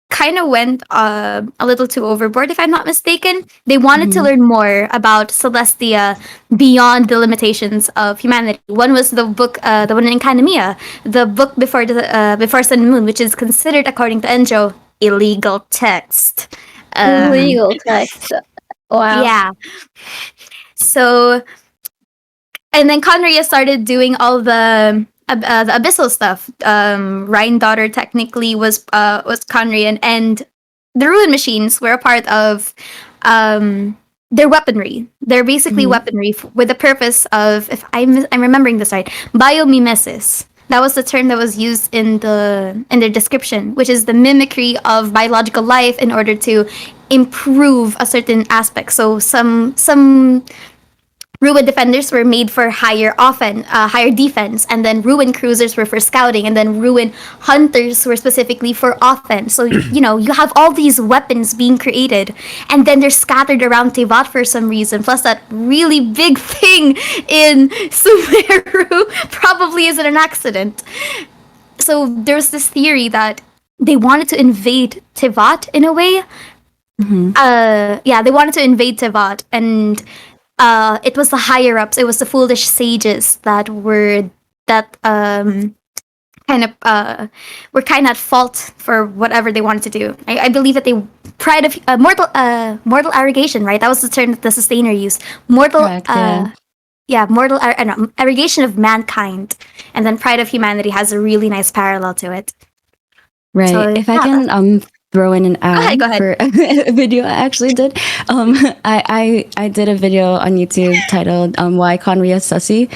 kind of went a little too overboard, if I'm not mistaken. They wanted to learn more about Celestia beyond the limitations of humanity. One was the book, the one in Khaenri'ah, the book before Sun and Moon, which is considered, according to Enjo, illegal text. Illegal text. Wow. Yeah. So, and then Khaenri'ah started doing all the abyssal stuff. Rhine Daughter technically was Khaenri'ah, and the Ruin Machines were a part of their weaponry. They're basically weaponry with the purpose of, if I'm remembering this right, biomimesis. That was the term that was used in their description, which is the mimicry of biological life in order to improve a certain aspect. So some Ruin defenders were made for higher defense, and then Ruin cruisers were for scouting, and then Ruin hunters were specifically for offense. So you have all these weapons being created, and then they're scattered around Tevat for some reason. Plus that really big thing in Sumeru probably isn't an accident. So there's this theory that they wanted to invade Tevat in a way. They wanted to invade Tevat, and it was the higher ups. It was the foolish sages that were kind of at fault for whatever they wanted to do. I believe that they pride of mortal arrogation, right? That was the term that the Sustainer used. Correct, mortal arrogation of mankind, and then pride of humanity has a really nice parallel to it. Right. So, if I can throw in an ad for a video I actually did. I did a video on YouTube titled "Why Khaenri'ah Sussy,"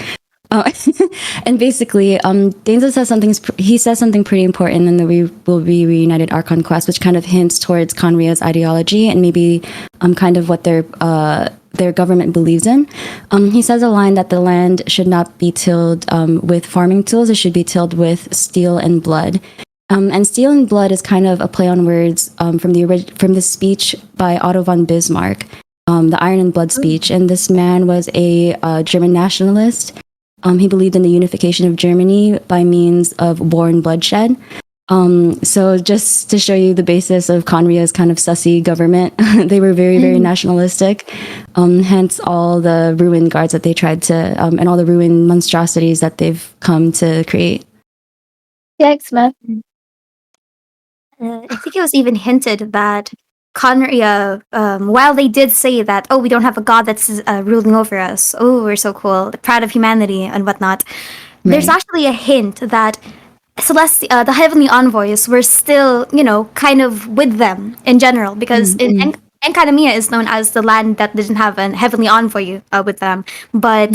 and basically, Dainza says something pretty important in the We Will Be Reunited Archon quest, which kind of hints towards Khaenri'ah's ideology and maybe kind of what their government believes in. He says a line that the land should not be tilled with farming tools; it should be tilled with steel and blood. And Steel and Blood is kind of a play on words from the speech by Otto von Bismarck, the Iron and Blood speech. And this man was a German nationalist. He believed in the unification of Germany by means of war and bloodshed. So just to show you the basis of Khaenri'ah's kind of sussy government, they were very, very nationalistic. Hence all the ruin guards that they tried to, and all the ruin monstrosities that they've come to create. Yikes, man. I think it was even hinted that Khaenri'ah, while they did say that, oh, we don't have a god that's ruling over us, oh, we're so cool, proud of humanity and whatnot, there's actually a hint that the heavenly envoys were still, kind of with them in general, because Khaenri'ah is known as the land that didn't have a heavenly envoy with them, but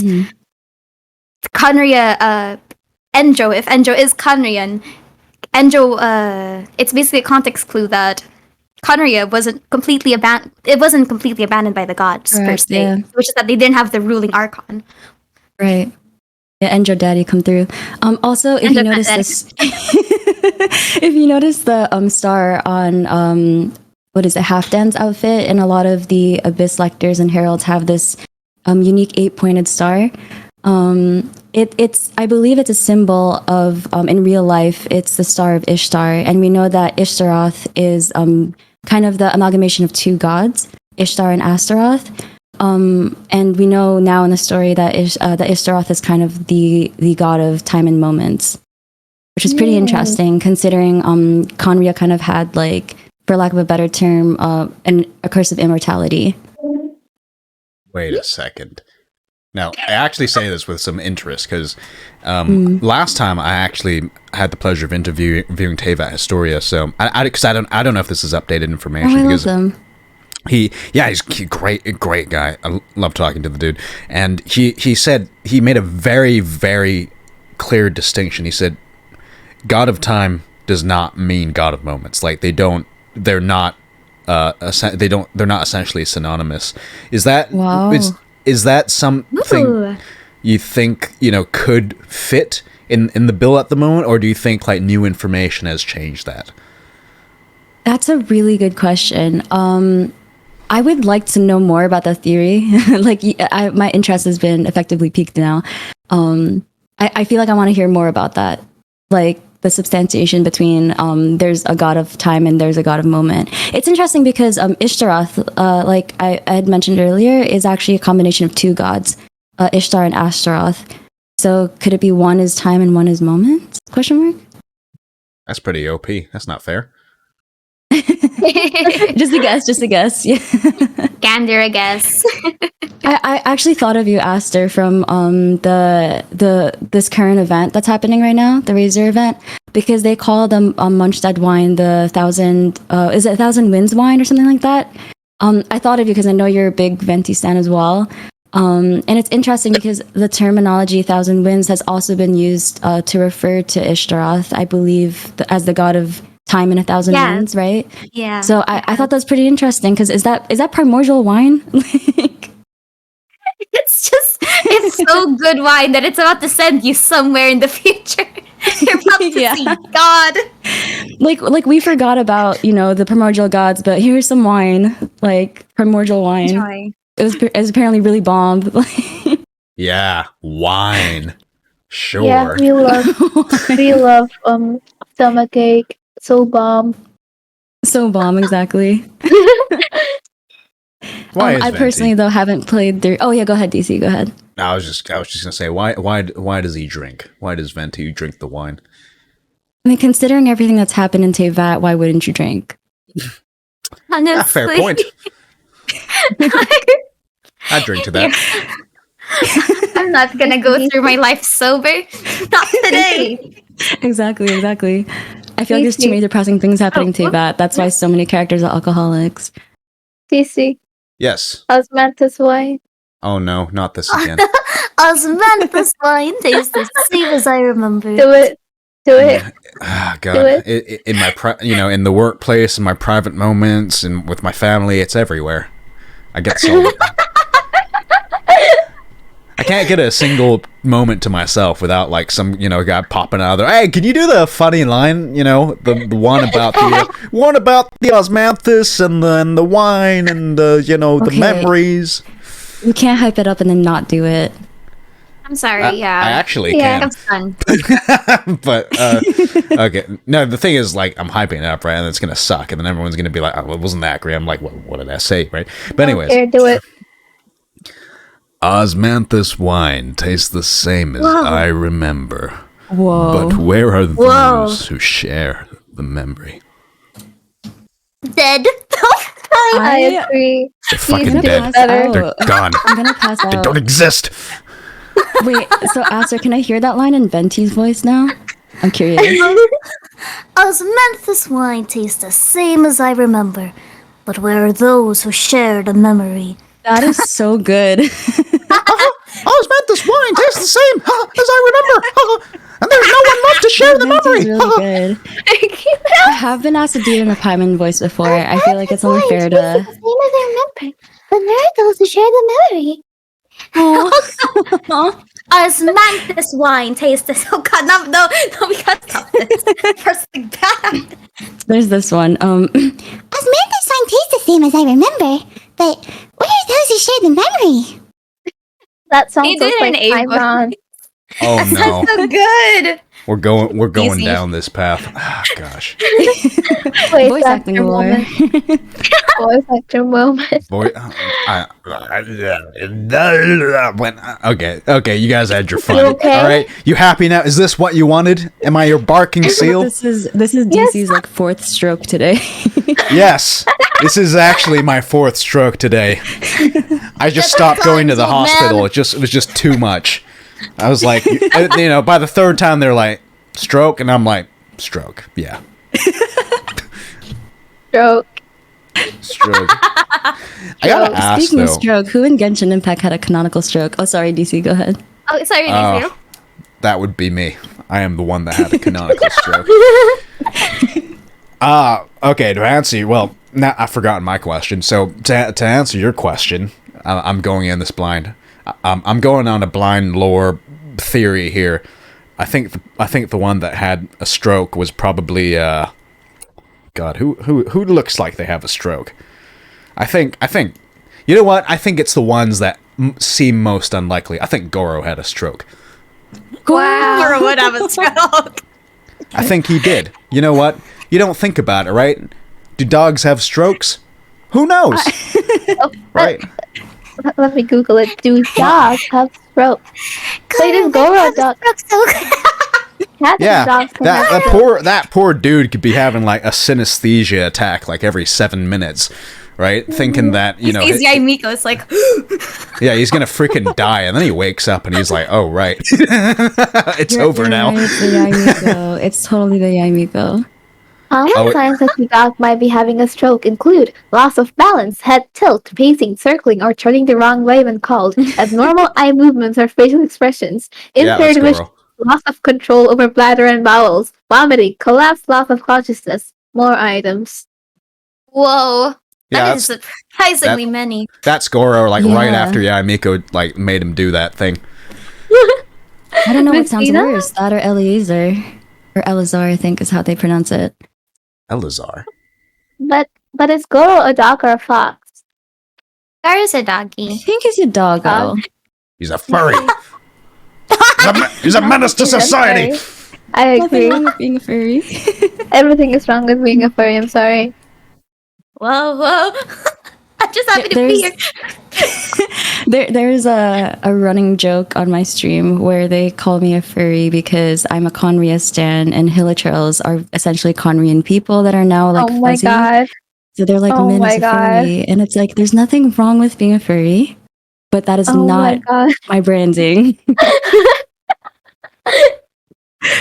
Khaenri'ah, Enjo, if Enjo is Khaenri'ah, Enjo, it's basically a context clue that Khaenri'ah wasn't completely abandoned by the gods per se, which is that they didn't have the ruling archon. Right. Yeah, Enjo Daddy come through. Also, if you notice this, if you notice the star on Halfdan's outfit, and a lot of the Abyss Lectors and Heralds have this unique 8-pointed star. I believe it's a symbol of, in real life, it's the Star of Ishtar. And we know that Ishtaroth is kind of the amalgamation of two gods, Ishtar and Astaroth. And we know now in the story that Ishtaroth is kind of the god of time and moments, which is pretty interesting considering Khaenri'ah kind of had, like, for lack of a better term, a curse of immortality. Wait a second. Now, I actually say this with some interest because last time I actually had the pleasure of interviewing Teva Historia. So I don't know if this is updated information. I love them. He's a great guy. I love talking to the dude. And he said he made a very, very clear distinction. He said, God of time does not mean God of moments. Like, they don't they're not they're not essentially synonymous. Is that is that something Ooh. you think, could fit in the bill at the moment, or do you think like new information has changed that? That's a really good question. I would like to know more about that theory. My interest has been effectively piqued now. I feel like I want to hear more about that. Like the substantiation between there's a god of time and there's a god of moment. It's interesting because Ishtaroth, like I had mentioned earlier, is actually a combination of two gods, Ishtar and Astaroth. So could it be one is time and one is moment? Question mark? That's pretty OP. That's not fair. Just a guess. Yeah. Gander, I guess. I actually thought of you, Aster, from this current event that's happening right now, the Razor event, because they call the Munchstad wine the is it 1,000 Winds wine or something like that? I thought of you because I know you're a big Venti stan as well. And it's interesting because the terminology 1,000 Winds has also been used to refer to Ishtaroth, I believe, as the god of time and 1,000 winds, right? Yeah. So I thought that's pretty interesting because is that primordial wine? It's so good wine that it's about to send you somewhere in the future. You're about to see God. Like we forgot about, the primordial gods, but here's some wine, like primordial wine. Enjoy. It was apparently really bomb. Yeah, wine. Sure. Yeah, we love stomachache. So bomb. So bomb, exactly. Why is I personally though haven't played their. Oh yeah, go ahead, DC. Go ahead. I was just gonna say why does he drink? Why does Venti drink the wine? I mean, considering everything that's happened in Tevat, why wouldn't you drink? Honestly. Fair point. I drink to that. I'm not gonna go through my life sober. Not today. Exactly. I feel like there's too many depressing things happening in Tevat. That's why so many characters are alcoholics. DC. Yes. Osmanthus wine. Oh no, not this again. Osmanthus wine tastes the same as I remember. Do it. Ah, God. In my in the workplace, in my private moments, and with my family, it's everywhere. I get so. I can't get a single moment to myself without like some guy popping out there. Hey, can you do the funny line? The one about the osmanthus and the wine and the memories. You can't hype it up and then not do it. I'm sorry. I actually can. It's fun. But okay. No, the thing is, like, I'm hyping it up, right? And it's gonna suck, and then everyone's gonna be like, "Oh, it wasn't that great." I'm like, "What did I say?" Right? But anyways, okay, do it. Osmanthus wine tastes the same as I remember. Whoa. But where are those who share the memory? Dead. I agree. They're fucking gonna dead. pass out. They're gone. I'm gonna pass out. They don't exist. Wait, so Aster, can I hear that line in Venti's voice now? I'm curious. Osmanthus wine tastes the same as I remember. But where are those who share the memory? That is so good. Osmanthus wine tastes the same as I remember. And there's no one left to share the Venti's memory. really good. I have been asked to do it in a Paimon voice before. I feel like it's only fair to. The same as I remember. But where are those who share the memory? Osmanthus wine tastes this. Oh God, no, we gotta stop this. First thing bad. There's this one. Osmanthus wine tastes the same as I remember, but where are those who share the memory? That sounds They did like an A Paimon. Oh no. That's so good. We're going Easy. down this path. Oh, gosh. Voice acting lore. Voice actor moment. Boy, okay, you guys had your fun. You okay? All right, you happy now? Is this what you wanted? Am I your barking seal? This is DC's like fourth stroke today. Yes, this is actually my fourth stroke today. I just stopped going to the hospital. It was just too much. I was like, by the third time they're like, stroke, and I'm like, stroke, yeah. Stroke. I gotta ask, Speaking though. of stroke, who in Genshin Impact had a canonical stroke? Oh, sorry, DC, go ahead. Oh, sorry, DC. That would be me. I am the one that had the canonical stroke. Okay, to answer you, well, now I've forgotten my question. So to answer your question, I'm going in this blind. I'm going on a blind lore theory here. I think the one that had a stroke was probably God. Who looks like they have a stroke? I think. You know what? I think it's the ones that seem most unlikely. I think Goro had a stroke. Wow. Or would have a stroke. I think he did. You know what? You don't think about it, right? Do dogs have strokes? Who knows? Right. Let me Google it. Do dogs have strokes? Wait, is Goro a dog? Yeah, that poor dude could be having like a synesthesia attack like every 7 minutes, right? Thinking that, you know... Yaimiko, it's like... yeah, he's gonna freaking die, and then he wakes up and he's like, oh, right. It's over now. Right, it's the Yaimiko. It's totally the Yaimiko. Common signs that the dog might be having a stroke include loss of balance, head tilt, pacing, circling, or turning the wrong way when called, abnormal eye movements or facial expressions, impaired vision, loss of control over bladder and bowels, vomiting, collapse, loss of consciousness, more items. Whoa. That is surprisingly many. That's Goro, like, right after Yaimiko, like, made him do that thing. I don't know what sounds worse, that or Eliezer. Or Elazar, I think is how they pronounce it. Elazar. But is Goro a dog or a fox? Goro's a doggy. I think he's a doggo. He's a furry. He's a menace to society. I agree. Nothing wrong with being a furry. Everything is wrong with being a furry, I'm sorry. Whoa. I'm just happy to be here. There's a running joke on my stream where they call me a furry because I'm a Khaenri'ah stan, and hilichurls are essentially Khaenri'ah people that are now like fuzzy. Oh my god. So they're like men as a furry. And it's like, there's nothing wrong with being a furry, but that is not my branding.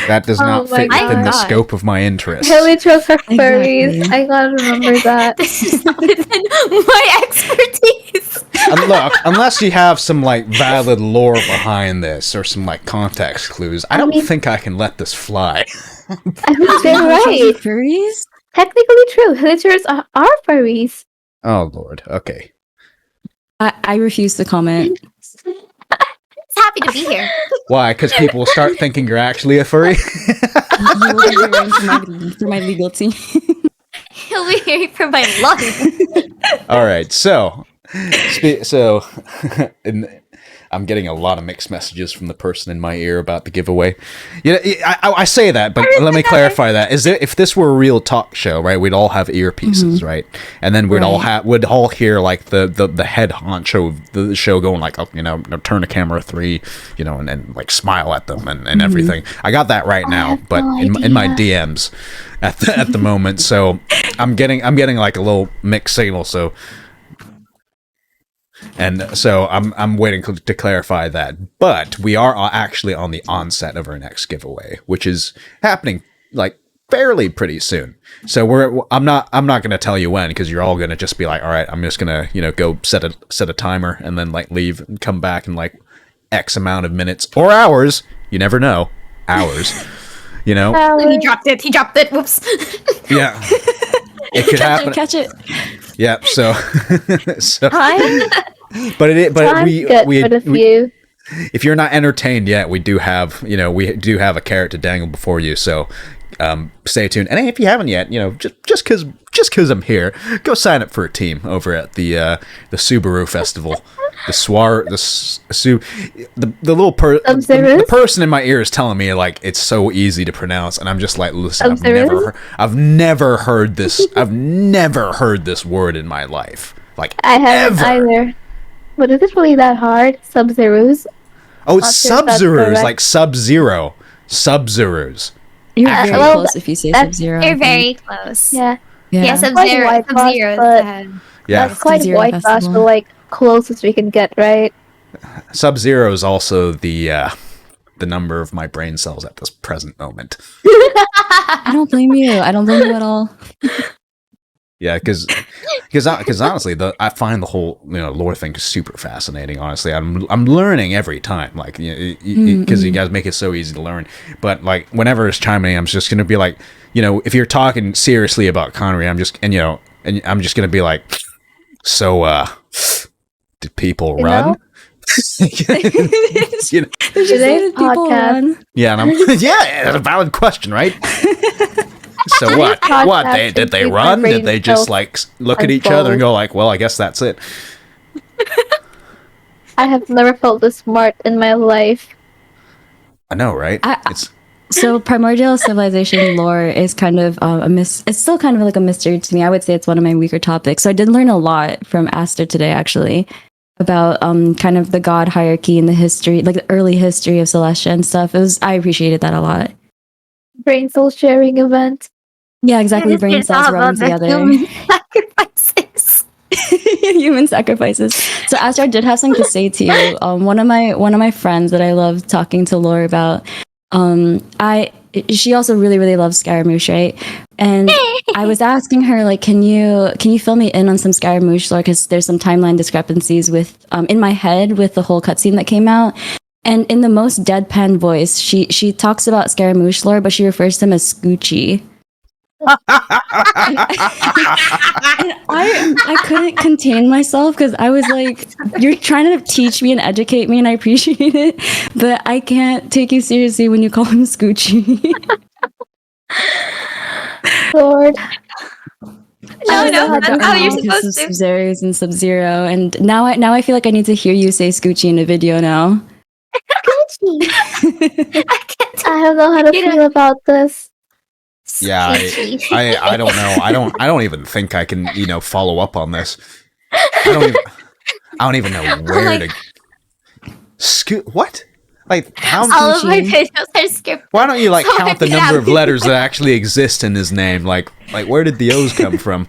That does not fit within the scope of my interest. Hilichurls are furries. Exactly. I gotta remember that. This is not within my expertise. And look, unless you have some like valid lore behind this or some like context clues, I don't think I can let this fly. I mean, they're right. Furries? Technically true. Hilichurls are furries. Oh lord. Okay. I refuse to comment. Happy to be here. Why? Because people will start thinking you're actually a furry? You will be hearing for my legal team. He'll be hearing for my lawyer. All right, so I'm getting a lot of mixed messages from the person in my ear about the giveaway. Yeah, I say that, but let me clarify that. If this were a real talk show, right, we'd all have earpieces, right? And then we'd all hear like the head honcho of the show going like, oh, turn to camera 3, and like smile at them and everything. I got that right now, but in my DMs at the moment, so I'm getting like a little mixed signal, so. And so I'm waiting to clarify that, but we are actually on the onset of our next giveaway, which is happening like fairly pretty soon. So I'm not going to tell you when, because you're all going to just be like, all right, I'm just going to go set a timer and then like leave and come back in like X amount of minutes or hours. You never know, hours. He dropped it. Whoops. Yeah, it could happen. Catch it. Yeah. So. But if you're not entertained yet, we do have a carrot to dangle before you. So stay tuned. And if you haven't yet, just because I'm here, go sign up for a team over at the Sabzeruz Festival. The person in my ear is telling me like it's so easy to pronounce, and I'm just like, listen, I've never heard this. I've never heard this word in my life. Like I haven't either. But is it really that hard? Sabzeruz? Oh, it's Sabzeruz, like Sub-Zero. Sabzeruz. You're very close if you say Sub-Zero. You're very close. Yeah. Sub-Zero. That's quite whitewash, but like closest we can get, right? Sub-Zero is also the number of my brain cells at this present moment. I don't blame you. I don't blame you at all. Yeah, because honestly, I find the whole lore thing super fascinating. Honestly, I'm learning every time, like because you guys make it so easy to learn. But like whenever it's chiming in, I'm just gonna be like, if you're talking seriously about Khaenri'ah, I'm just gonna be like, so did people run? Today's podcast. Yeah, and yeah, it's a valid question, right? So what? Did they run? Did they just like look at each other and go like, "Well, I guess that's it"? I have never felt this smart in my life. I know, right? So Primordial civilization lore is kind of it's still kind of like a mystery to me. I would say it's one of my weaker topics. So I did learn a lot from Aster today, actually, about kind of the god hierarchy and the history, like the early history of Celestia and stuff. I appreciated that a lot. Brain soul sharing event. Yeah, exactly. Brain cells running together. Human sacrifices. Human sacrifices. So Aster, I did have something to say to you. One of my friends that I love talking to lore about. She also really, really loves Scaramouche, right? And I was asking her, like, can you fill me in on some Scaramouche lore? Because there's some timeline discrepancies with in my head with the whole cutscene that came out. And in the most deadpan voice, she talks about Scaramouche lore, but she refers to him as Scoochie. And I couldn't contain myself because I was like, you're trying to teach me and educate me and I appreciate it, but I can't take you seriously when you call him Scoochie. Lord. No, that's how you're supposed to. Sabzeruz and Sub-Zero, and now I feel like I need to hear you say Scoochie in a video now. I don't know how to feel about this. Yeah, I don't know. I don't even think I can, follow up on this. I don't even know where to. What? Like how? All of my videos are scripted. Why don't you count the number of letters that actually exist in his name? Like where did the O's come from?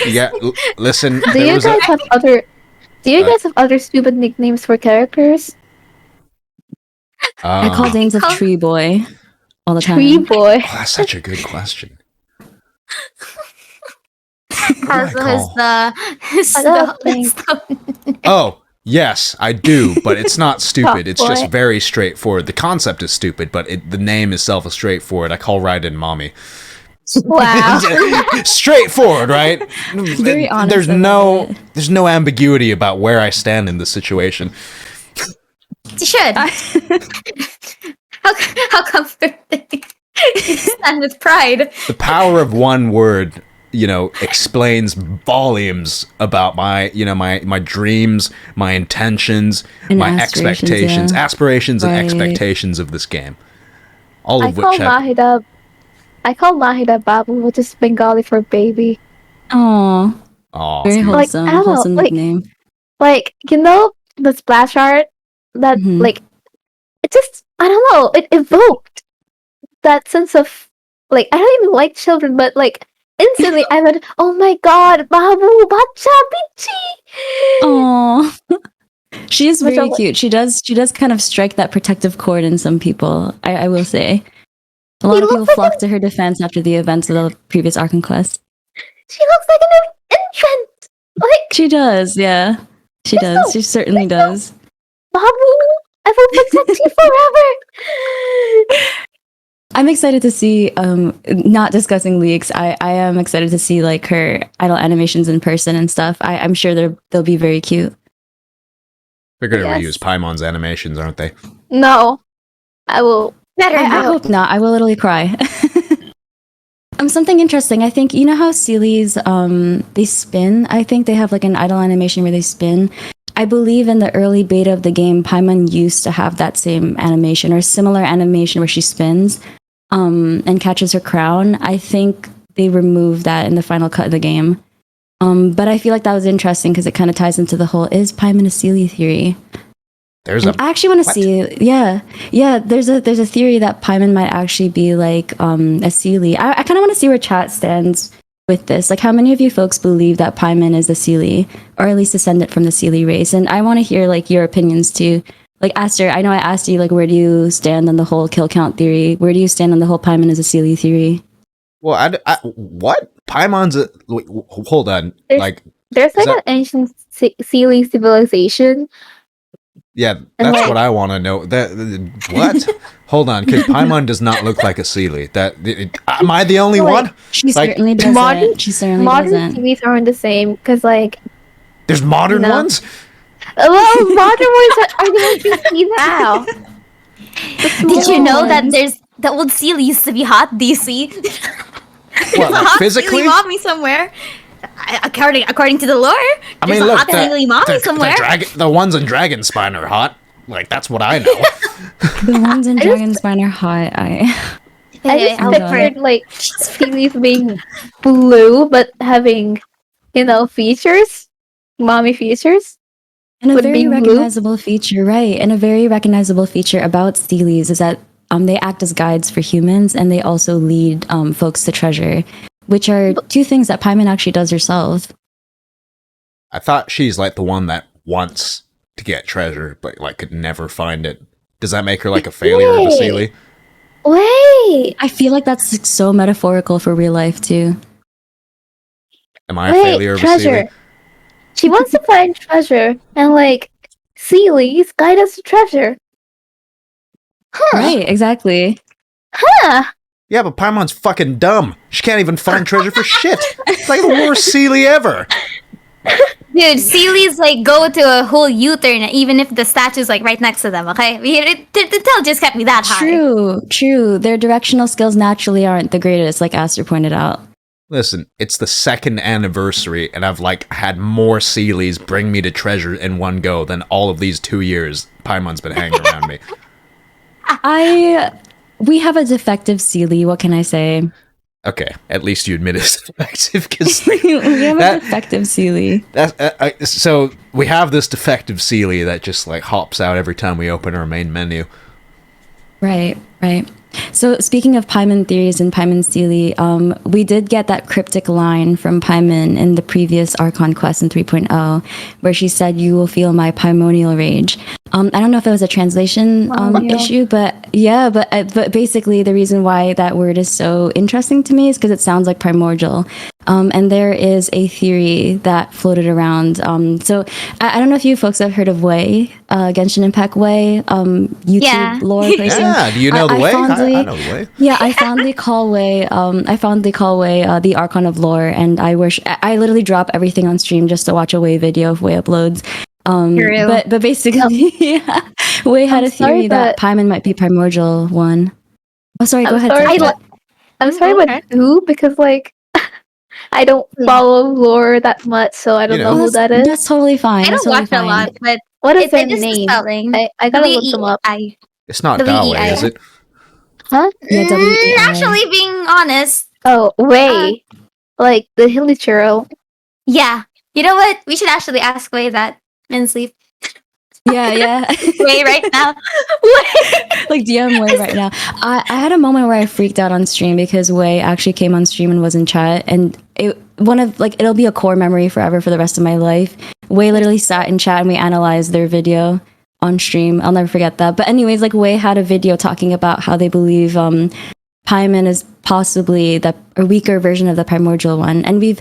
Yeah, listen. Do you guys have other stupid nicknames for characters? I call Danes of Tree Boy all the time. Tree Boy. Oh, that's such a good question. Oh, yes, I do, but it's not stupid. It's just very straightforward. The concept is stupid, but the name itself is straightforward. I call Raiden Mommy. Wow. Straightforward, right? Very honest. There's no ambiguity about where I stand in this situation. You should. How comfortable you stand with pride. The power of one word, explains volumes about my dreams, my intentions, and my expectations, aspirations, and expectations of this game. All of which I call Mahida Babu, which is Bengali for baby. Aww. Very wholesome. Wholesome nickname. The splash art that it just, I don't know, it evoked that sense of I don't even like children, but instantly I went, oh my god, Babu, bacha, bichi. Aww. She is very cute. She does kind of strike that protective chord in some people, I will say. A lot of people flock to her defense after the events of the previous Archon quest. She looks like an infant. She does, yeah. She does. She certainly does. Babu, I will protect you forever. I'm excited to see, not discussing leaks, I am excited to see her idol animations in person and stuff. I'm sure they'll be very cute. They're going to reuse Paimon's animations, aren't they? No. I will. I hope not. I will literally cry. Something interesting. I think, how Seelie's, they spin? I think they have an idol animation where they spin. I believe in the early beta of the game, Paimon used to have that same animation or similar animation where she spins and catches her crown. I think they removed that in the final cut of the game. But I feel like that was interesting because it kind of ties into the whole is Paimon a Seelie theory. I actually want to see. Yeah. There's a theory that Paimon might actually be a Seelie. I kind of want to see where chat stands with this. How many of you folks believe that Paimon is a Seelie, or at least descendant from the Seelie race? And I want to hear your opinions too. Aster, I know I asked you where do you stand on the whole kill count theory? Where do you stand on the whole Paimon is a Seelie theory? Well, what? Paimon's a... Wait, hold on. There's an ancient Seelie civilization. Yeah, that's what I want to know. What? Hold on, because Paimon does not look like a Seelie. Am I the only one? She certainly doesn't. She certainly modern doesn't. Seelies aren't the same, because, there's modern ones? Well, modern ones are the ones you see now. Did you know that the old Seelie used to be hot, DC? What, like physically? Seelie mommy somewhere. According to the lore, there's a hot Seelie mommy somewhere. The ones in Dragonspine are hot. That's what I know. The ones in Dragonspine are hot. I just pictured Seelies being blue but having, features, mommy features. And a very recognizable feature, right? And a very recognizable feature about Seelies is that they act as guides for humans, and they also lead folks to treasure, which are two things that Paimon actually does herself. I thought she's the one that wants to get treasure, but could never find it. Does that make her a failure of a Seelie? Wait! I feel like that's so metaphorical for real life too. Am I a failure of a Seelie? She wants to find treasure, and Seelies guide us to treasure. Huh. Right, exactly. Huh. Yeah, but Paimon's fucking dumb. She can't even find treasure for shit. It's the worst Seelie ever. Dude, Seelies go to a whole U-turn even if the statue's right next to them, okay? The intelligence can't be that high. True. Their directional skills naturally aren't the greatest, like Aster pointed out. Listen, it's the 2nd anniversary, and I've had more Seelies bring me to treasure in one go than all of these 2 years Paimon's been hanging around me. We have a defective Seelie, what can I say? Okay, at least you admit it's defective, because we have a defective Seelie. So we have this defective Seelie that just hops out every time we open our main menu. Right. So speaking of Paimon theories and Paimon Seelie, we did get that cryptic line from Paimon in the previous Archon quest in 3.0, where she said, "You will feel my Paimonial rage." I don't know if it was a translation issue, but basically the reason why that word is so interesting to me is because it sounds like primordial. And there is a theory that floated around. So I don't know if you folks have heard of Wei, Genshin Impact Wei, YouTube lore person. Yeah, do you know the Wei? I know the Wei. Yeah, I fondly call Wei. The Archon of Lore, and I literally drop everything on stream just to watch a Wei video if Wei uploads. But basically, Wei had a theory that Paimon might be primordial one. Oh, sorry. Go ahead. I'm sorry, but who? Because I don't follow lore that much, so I don't know who that is. That's totally fine. I don't watch a lot, but what is their name? I gotta look them up. It's not Dawei, is it? Huh? Yeah, W-E-I. Actually, being honest. Oh, Wei. The hilly churro. Yeah. You know what? We should actually ask Wei that. Minsleif. Yeah. Wei right now. DM Wei right now. I had a moment where I freaked out on stream because Wei actually came on stream and was in chat, and it'll be a core memory forever for the rest of my life. Wei literally sat in chat and we analyzed their video on stream. I'll never forget that. But anyways, Wei had a video talking about how they believe Paimon is possibly a weaker version of the primordial one. And we've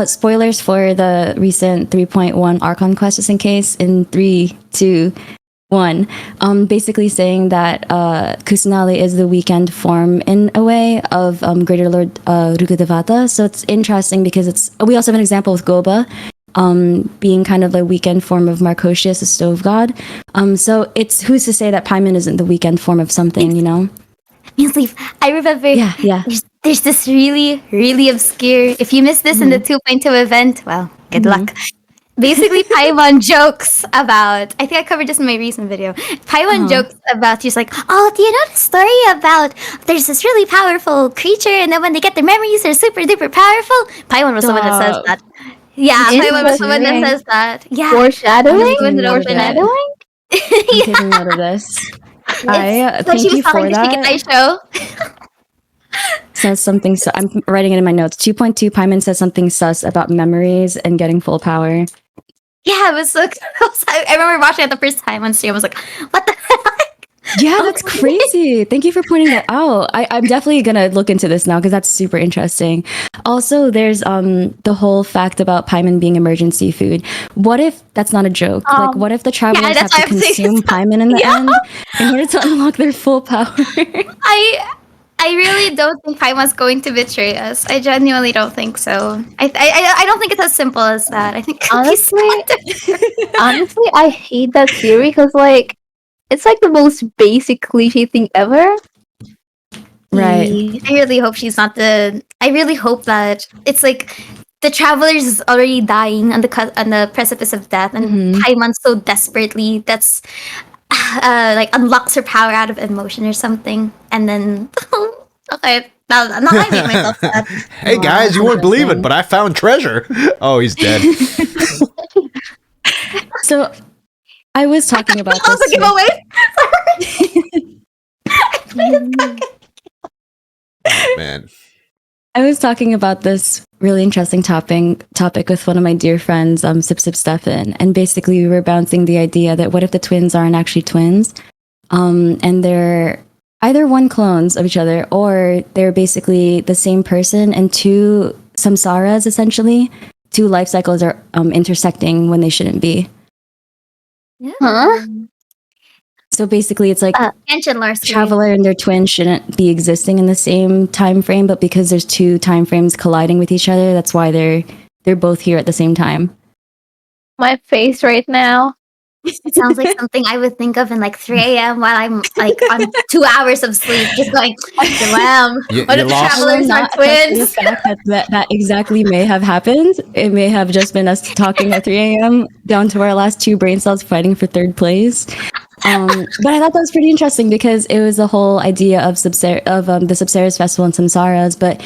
spoilers for the recent 3.1 Archon quest, just in case, in 3, 2, 1. Basically saying that Kusanali is the weekend form in a way of Greater Lord Rukadevata. So it's interesting because we also have an example with Goba being kind of the weekend form of Marcosius, the stove god. So it's who's to say that Paimon isn't the weekend form of something, you know? Minsleif, I remember. Yeah. There's this really, really obscure. If you missed this in the 2.2 event, well, good luck. Basically, Paimon jokes about. I think I covered this in my recent video. Paimon jokes about. She's like, "Oh, do you know the story about? There's this really powerful creature, and then when they get their memories, they're super duper powerful." Paimon was the one that says that. Yeah, Paimon was the one that says that. Yeah, foreshadowing. I'm taking note of this. Thank you for that. Show. Says something. So I'm writing it in my notes. 2.2 Paimon says something sus about memories and getting full power. Yeah, it was so. I remember watching it the first time on stream. I was like, "What the heck?" Yeah, that's crazy. Thank you for pointing that out. I'm definitely gonna look into this now because that's super interesting. Also, there's the whole fact about Paimon being emergency food. What if that's not a joke? Like, what if the travelers have that's to why I'm saying consume it's not- Paimon in the Yeah. end in order to unlock their full power? I really don't think Paimon's going to betray us. I genuinely don't think so. I don't think it's as simple as that. I think he's Honestly, going to- honestly, I hate that theory because like it's like the most basic cliche thing ever. Right. I really hope she's not the. I really hope that it's like the travelers is already dying on the precipice of death, and Paimon so desperately that's like unlocks her power out of emotion or something, and then okay, now I make myself sad. Hey guys, you won't believe it, but I found treasure. Oh, he's dead. So I was talking about this. Also giveaway. Oh, man. I was talking about this really interesting topic with one of my dear friends, Sip Sip Stefan, and basically we were bouncing the idea that what if the twins aren't actually twins, and they're either one clones of each other or they're basically the same person and two samsaras, essentially, two life cycles are intersecting when they shouldn't be. Huh? So basically, it's like Genshin lore story. Traveler and their twin shouldn't be existing in the same time frame, but because there's two time frames colliding with each other, that's why they're both here at the same time. My face right now. It sounds like something I would think of in like 3 a.m. while I'm like on 2 hours of sleep, just going, "Damn, what if the travelers are twins?" That exactly may have happened. It may have just been us talking at 3 a.m. down to our last two brain cells fighting for third place. But I thought that was pretty interesting because it was the whole idea of the Sabzeruz Festival and Samsaras. But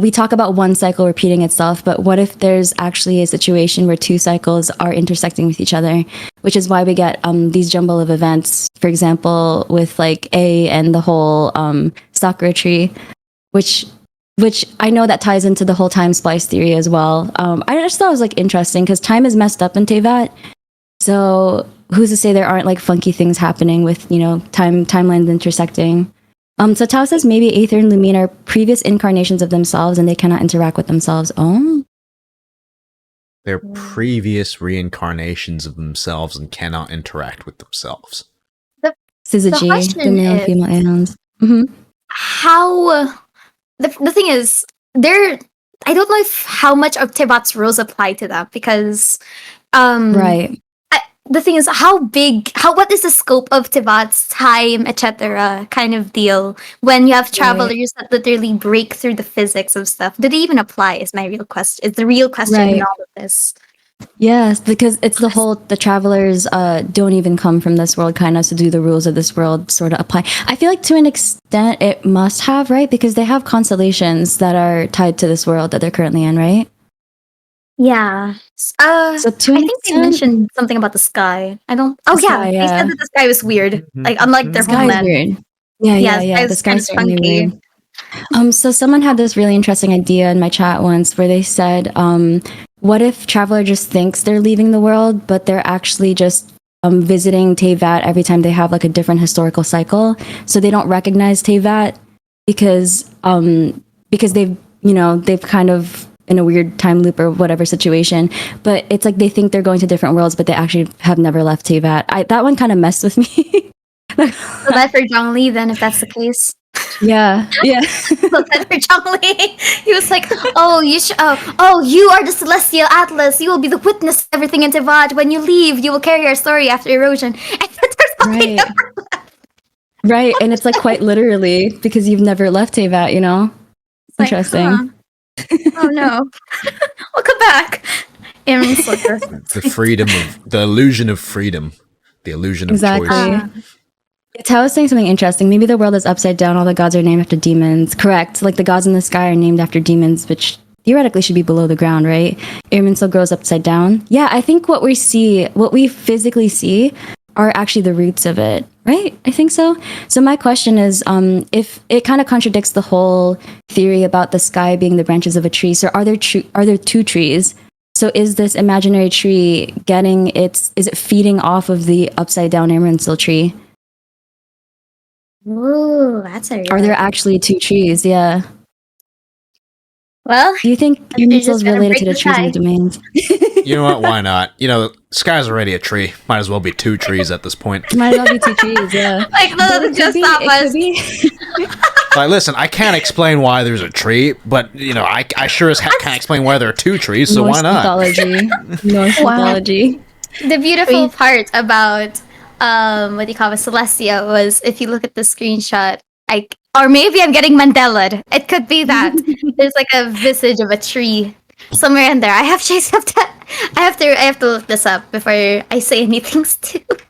we talk about one cycle repeating itself, but what if there's actually a situation where two cycles are intersecting with each other, which is why we get these jumble of events, for example, with like A and the whole Sakura tree, which I know that ties into the whole time splice theory as well. I just thought it was like interesting because time is messed up in Tevat. So who's to say there aren't like funky things happening with, timelines intersecting? So Tao says maybe Aether and Lumine are previous incarnations of themselves and they cannot interact with themselves. Oh. They're previous reincarnations of themselves and cannot interact with themselves. Syzygy, the male and female aeons. Mm-hmm. How the thing is, I don't know if how much of Tevat's rules apply to that because Right. The thing is, what is the scope of Tevat's time, etc. kind of deal when you have travelers that literally break through the physics of stuff? Do they even apply? Is my real question. It's the real question in all of this. Yes, because it's the travelers don't even come from this world, kind of, so do the rules of this world sort of apply? I feel like to an extent it must have, right? Because they have constellations that are tied to this world that they're currently in, right? Yeah. So I think they mentioned something about the sky. I don't. Oh yeah, they said that the sky was weird, like unlike their homeland. Weird. Yeah. The sky's certainly weird. So someone had this really interesting idea in my chat once, where they said, "What if Traveler just thinks they're leaving the world, but they're actually just visiting Tevat every time they have like a different historical cycle, so they don't recognize Tevat because they've kind of." In a weird time loop or whatever situation, but it's like they think they're going to different worlds, but they actually have never left Tevat. That one kind of messed with me. So bad for Zhongli then, if that's the case. Yeah. So bad for Zhongli. He was like, "Oh, you are the Celestial Atlas. You will be the witness of everything in Tevat. When you leave, you will carry our story after erosion." And Right, and it's like quite literally because you've never left Tevat. Interesting. Like, oh no. Welcome back. The illusion of freedom. The illusion of choice. Tao was saying something interesting. Maybe the world is upside down. All the gods are named after demons. Correct. Like the gods in the sky are named after demons, which theoretically should be below the ground, right? Irminsul grows upside down. Yeah, I think what we physically see are actually the roots of it, right? I think so. So my question is, if it kind of contradicts the whole theory about the sky being the branches of a tree, so are there two trees? So is this imaginary tree is it feeding off of the upside down Irminsul tree? Ooh, that's a. Are there actually 2 trees? Yeah. Well, Do you think you're Minsleif just is gonna related break to the the trees in tie. the domains? You know what? Why not? Sky's already a tree. Might as well be 2 trees at this point. Might as well be 2 trees, yeah. Like, But no, just stop it us. could be. Like, listen, I can't explain why there's a tree, but I sure as heck can't explain why there are 2 trees. So why not? Mythology. Norse mythology. The beautiful part about what do you call it, Celestia was if you look at the screenshot, or maybe I'm getting Mandela. It could be that there's like a visage of a tree somewhere in there. I have to look this up before I say anything stupid.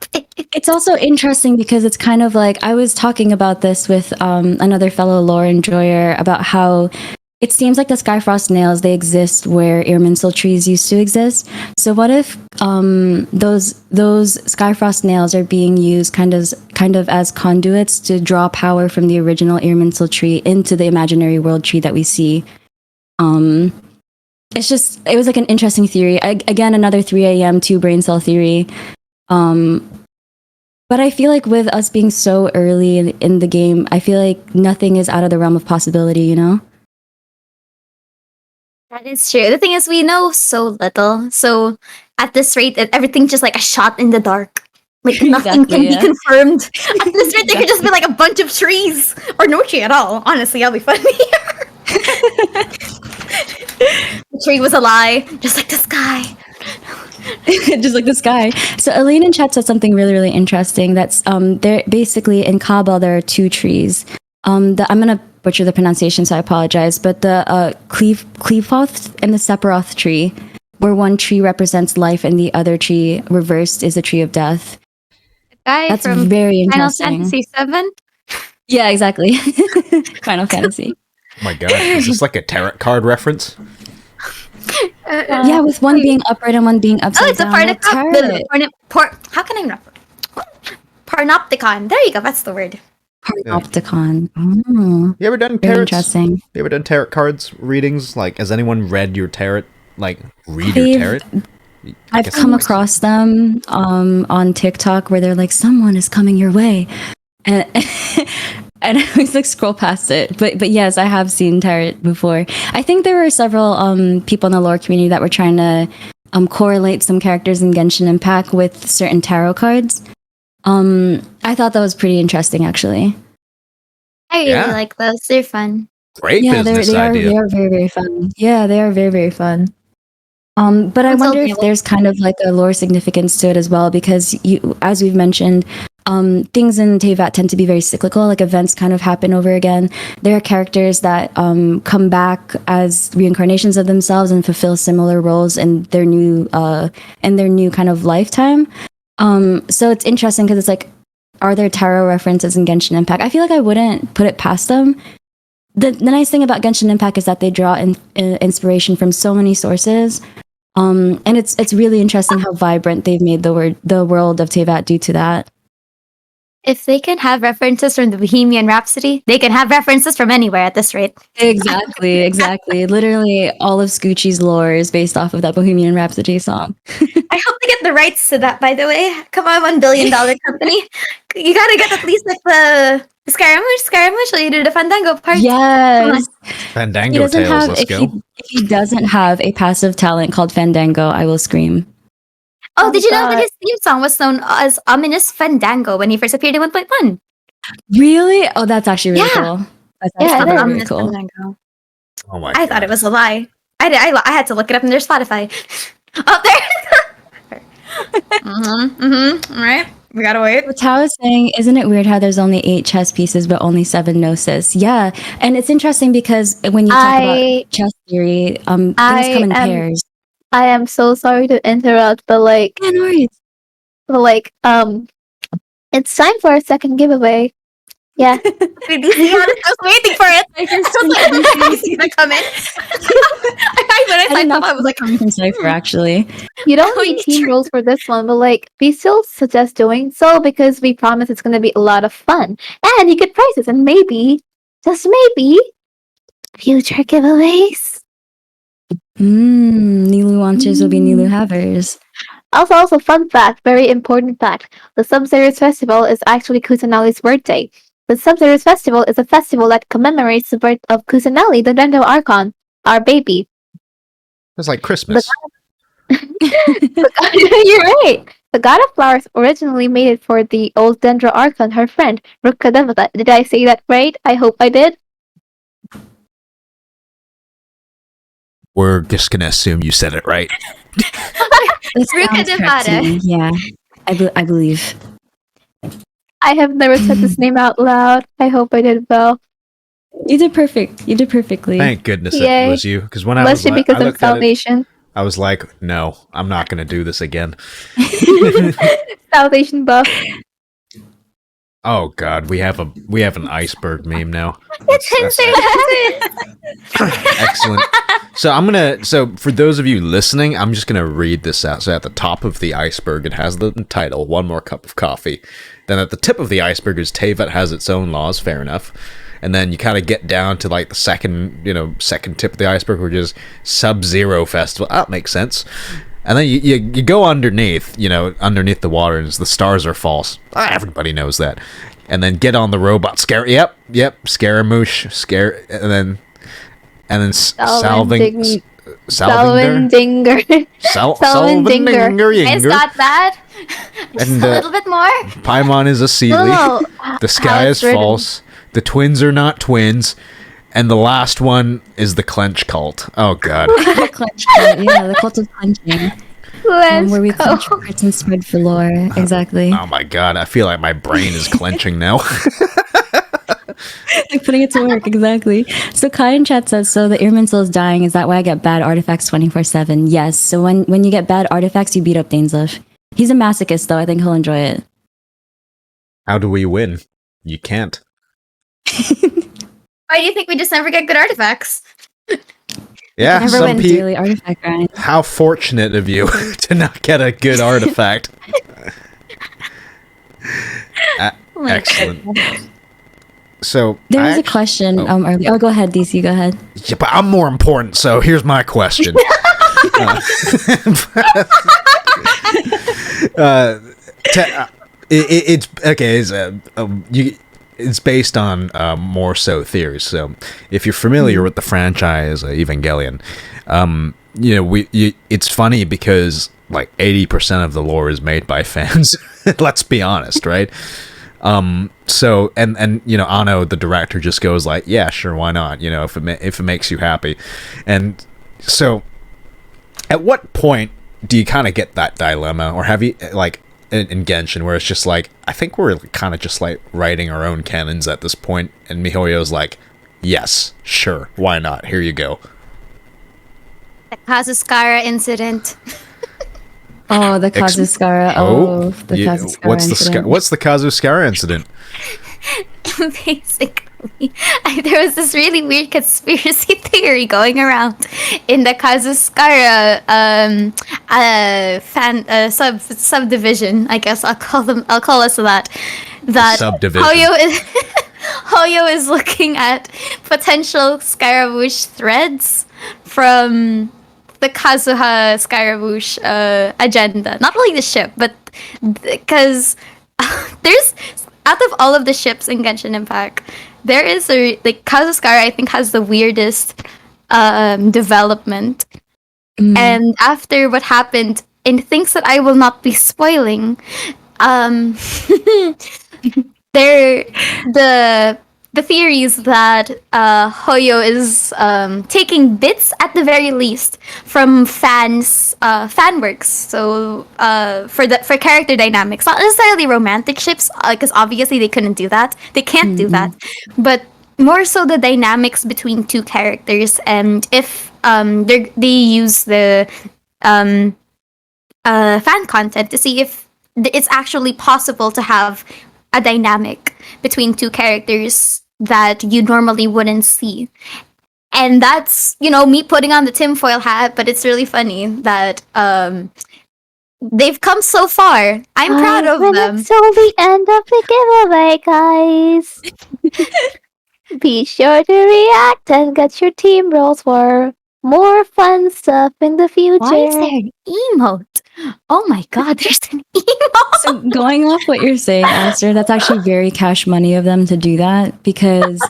It's also interesting because it's kind of like I was talking about this with another fellow lore enjoyer about how it seems like the Skyfrost nails, they exist where Irminsul trees used to exist. So what if those Skyfrost nails are being used kind of as conduits to draw power from the original Irminsul tree into the imaginary world tree that we see? It was like an interesting theory. Again, another 3 a.m. 2 brain cell theory. But I feel like with us being so early in the game, I feel like nothing is out of the realm of possibility, you know? That is true. The thing is, we know so little. So at this rate, everything's just like a shot in the dark. Like nothing can be confirmed. At this rate, there could just be like a bunch of trees or no tree at all. Honestly, I'll be funny. The tree was a lie, just like the sky. Just like the sky. So Aline in chat said something really, really interesting. That's there basically in Kaaba there are 2 trees. I'm gonna butcher the pronunciation, so I apologize. But the Cleafoth and the Sephiroth tree, where one tree represents life and the other tree reversed is a tree of death. That's from very Final interesting. Fantasy VII. Yeah, exactly. Final Fantasy. Oh my god, is this like a tarot card reference? Yeah, with one being upright and one being upside down. Oh, it's a how can I remember? Parnopticon. There you go. That's the word. Parnopticon. Oh, You ever done very tarot? interesting. You ever done tarot cards readings? Like, has anyone read your tarot? Like, read your tarot? I've come across them on TikTok where they're like, someone is coming your way. And and I always like scroll past it. But yes, I have seen tarot before. I think there were several people in the lore community that were trying to correlate some characters in Genshin Impact with certain tarot cards. I thought that was pretty interesting, actually. I really like those. They're fun. Great business idea. They are very, very fun. Yeah, they are very, very fun. But I wonder if there's kind of like a lore significance to it as well, because as we've mentioned, things in Teyvat tend to be very cyclical, like events kind of happen over again. There are characters that come back as reincarnations of themselves and fulfill similar roles in their new kind of lifetime. So it's interesting because it's like, are there tarot references in Genshin Impact? I feel like I wouldn't put it past them. The nice thing about Genshin Impact is that they draw inspiration from so many sources. And it's really interesting how vibrant they've made the world of Teyvat due to that. If they can have references from the Bohemian Rhapsody, they can have references from anywhere at this rate. Exactly. Literally, all of Scoochie's lore is based off of that Bohemian Rhapsody song. I hope they get the rights to that, by the way. Come on, $1 billion company. You gotta get at least like the Scaramouche, so you do the Fandango part. Yes. Fandango tales, let's go. If he doesn't have a passive talent called Fandango, I will scream. Oh, did you know that his theme song was known as Ominous Fandango when he first appeared in 1.1? Really? Oh, that's actually really cool. That's actually really cool. Fandango. Oh my! I thought it was a lie. I had to look it up in their Spotify. Oh, there. All right, we gotta wait. What Tao is saying, isn't it weird how there's only 8 chess pieces but only 7 gnosis? Yeah, and it's interesting because when you talk about chess theory, things come in pairs. I am so sorry to interrupt, but Yeah, no worries. It's time for our second giveaway. Yeah. I was waiting for it. I see that coming. I was like, coming from Cypher, actually. You don't need team rules for this one, but we still suggest doing so because we promise it's going to be a lot of fun. And you get prizes and maybe, just maybe, future giveaways. Nilu Watchers will be Nilu Havers. Also, fun fact, very important fact. The Sabzeruz Festival is actually Kusanali's birthday. The Sabzeruz Festival is a festival that commemorates the birth of Kusanali, the Dendro Archon, our baby. It's like Christmas. You're right. The god of flowers originally made it for the old Dendro Archon, her friend, Rukadevata. Did I say that right? I hope I did. We're just gonna assume you said it right. Rukadevata. Yeah, I believe. I have never said this name out loud. I hope I did well. You did perfect. You did perfectly. Thank goodness Yay. it was you, because when I Especially was because I I'm looked at it, Salvation. I was like, no, I'm not gonna do this again. Salvation buff. Oh god, we have an iceberg meme now. Excellent. So for those of you listening, I'm just gonna read this out. So at the top of the iceberg, it has the title, One More Cup of Coffee. Then at the tip of the iceberg is Tevat has its own laws, fair enough. And then you kind of get down to like the second tip of the iceberg, which is Sabzeruz Festival. That makes sense. And then you go underneath the water, and the stars are false. Everybody knows that. And then get on the robot. Scaramouche. And then Salvin. Salvindinger. Salvindinger. Guys got that? Just And, a little bit more. Paimon is a Seelie. No. The sky is false. The twins are not twins. And the last one is the clench cult. Oh god. The clench cult, yeah, the cult of clenching. Where we clench hearts and spread for lore. Exactly. Oh my god, I feel like my brain is clenching now. Like putting it to work, exactly. So Kai in chat says, so the Irminsul is dying, is that why I get bad artifacts 24/7? Yes, so when you get bad artifacts, you beat up Dainsleif. He's a masochist though, I think he'll enjoy it. How do we win? You can't. Why do you think we just never get good artifacts? Yeah, Never some went people. daily artifact grind. How fortunate of you to not get a good artifact. Excellent. So There was a question earlier. Oh, go ahead, DC, go ahead. Yeah, but I'm more important, so here's my question. It's okay. It's based on more so theories. So if you're familiar with the franchise Evangelion, it's funny because like 80% of the lore is made by fans. Let's be honest, right? So and Anno, the director, just goes like, yeah, sure, why not? If it makes you happy. And so at what point do you kind of get that dilemma, or have you like in Genshin, where it's just like, I think we're kind of just like writing our own canons at this point, and MiHoYo's like, yes, sure, why not? Here you go. The Kazuskara incident. Oh, the Kazuskara. Kazuskara What's the Kazuskara incident? Basically, there was this really weird conspiracy theory going around in the Kazuskara subdivision. I guess I'll call us that. That subdivision. Hoyo is looking at potential Scaramouche threads from the Kazuha Scaramouche agenda. Not really the ship, but because there's, out of all of the ships in Genshin Impact, there is Kazuskara, I think, has the weirdest development. And after what happened in things that I will not be spoiling, the theories that Hoyo is taking bits, at the very least, from fan works. So for character dynamics, not necessarily romantic ships, because obviously they couldn't do that. They can't do that. But more so the dynamics between two characters, and if they use the fan content to see if it's actually possible to have a dynamic between two characters that you normally wouldn't see. And that's, me putting on the tinfoil hat, but it's really funny that they've come so far. I'm proud of them. It's till the end of the giveaway, guys. Be sure to react and get your team rolls for more fun stuff in the future. Why is there an emote? Oh my god, there's an emote! So going off what you're saying, Aster, that's actually very cash money of them to do that, because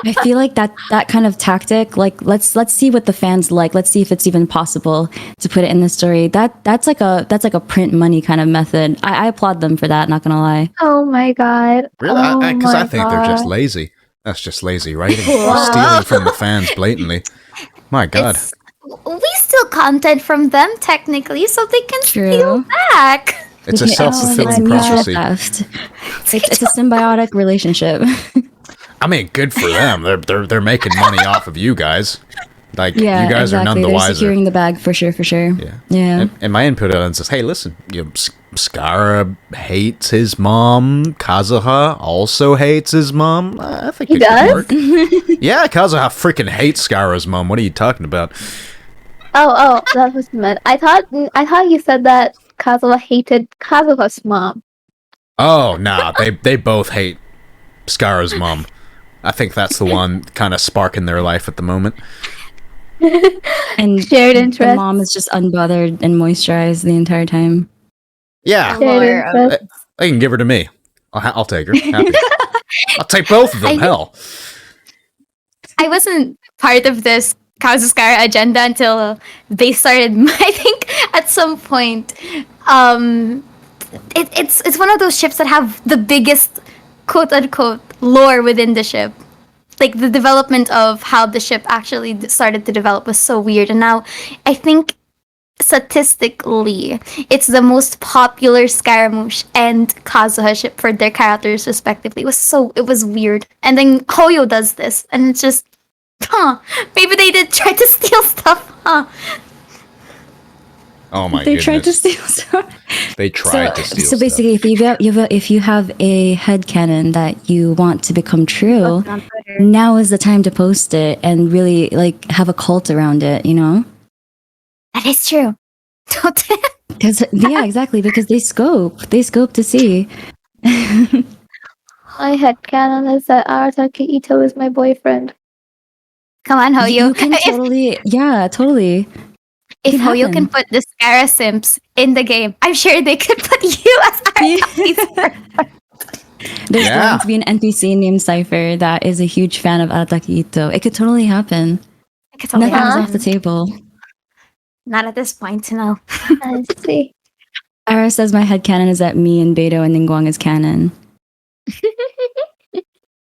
I feel like that kind of tactic, like let's see what the fans like. Let's see if it's even possible to put it in the story. That's like a print money kind of method. I applaud them for that, not gonna lie. Oh my god. Really? Because Oh I think they're just god. lazy. That's just lazy writing. Wow. Stealing from the fans blatantly. My god. We steal content from them, technically, so they can True. steal back. It's a Yeah, self-fulfilling it's mutual prophecy. theft. It's a symbiotic relationship. I mean, good for them. They're making money off of you guys. Like, Yeah, you guys exactly. are none the They're wiser. securing the bag for sure. Yeah. And my input on it says, hey, listen, Skara hates his mom. Kazuha also hates his mom. I think He it could does? work. Yeah, Kazuha freaking hates Skara's mom. What are you talking about? Oh, that was meant. I thought you said that Kazuha hated Kazuha's mom. Oh, nah, they both hate Skara's mom. I think that's the one kind of sparking their life at the moment. And Shared the interest. mom is just unbothered and moisturized the entire time. Yeah, Shared interest. I can give her to me. I'll take her. Happy. I'll take both of them. Hell. I wasn't part of this Kazuskara agenda until they started. I think at some point, it's one of those ships that have the biggest quote unquote lore within the ship. Like the development of how the ship actually started to develop was so weird, and now I think statistically it's the most popular Scaramouche and Kazuha ship for their characters respectively. It was weird, and then Hoyo does this, and it's just. Maybe they did try to steal stuff, huh? Oh my They goodness. tried to steal stuff. They tried to steal So basically, if you have a headcanon that you want to become true, now is the time to post it and really like have a cult around it. You know? That is true. Because yeah, exactly. Because they scope to see. My headcanon is that Arataki Ito is my boyfriend. Come on, Hoyo. You can totally, yeah, totally. If It can Hoyo can happen. put the Scara Simps in the game, I'm sure they could put you as There's Yeah. going to be an NPC named Cypher that is a huge fan of Arataki Ito. It could totally happen. Nothing is off the table. Not at this point, no. I see. Ara says my headcanon is that me and Beto and Ningguang is canon.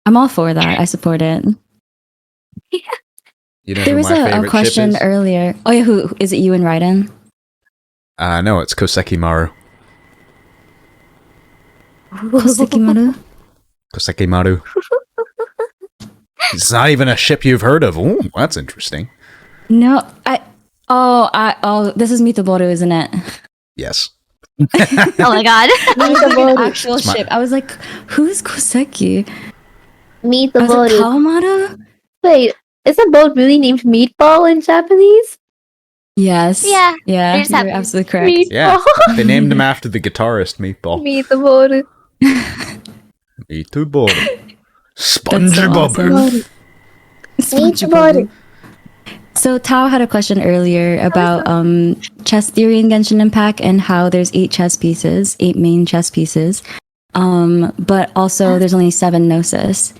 I'm all for that. I support it. You know There who was my a favorite question ship is? earlier. Oh yeah, who is it? You and Raiden? No, it's Koseki Maru. Kosekimaru? Koseki Maru. It's not even a ship you've heard of. Ooh, that's interesting. No, this is Mitoboru, isn't it? Yes. Oh my god. It was like an actual It's my- ship. I was like, who's Koseki? Meet the I was like, boat. Kawamaru? Wait, is a boat really named Meatball in Japanese? Yes. Yeah, Yeah, there's you're that- absolutely correct. Meatball. Yeah. They named him after the guitarist Meatball. Meet the boat. Meatball. That's so SpongeBob. awesome. Meet the boat. So Tao had a question earlier about chess theory in Genshin Impact and how there's 8 main chess pieces, but also there's only 7 gnosis.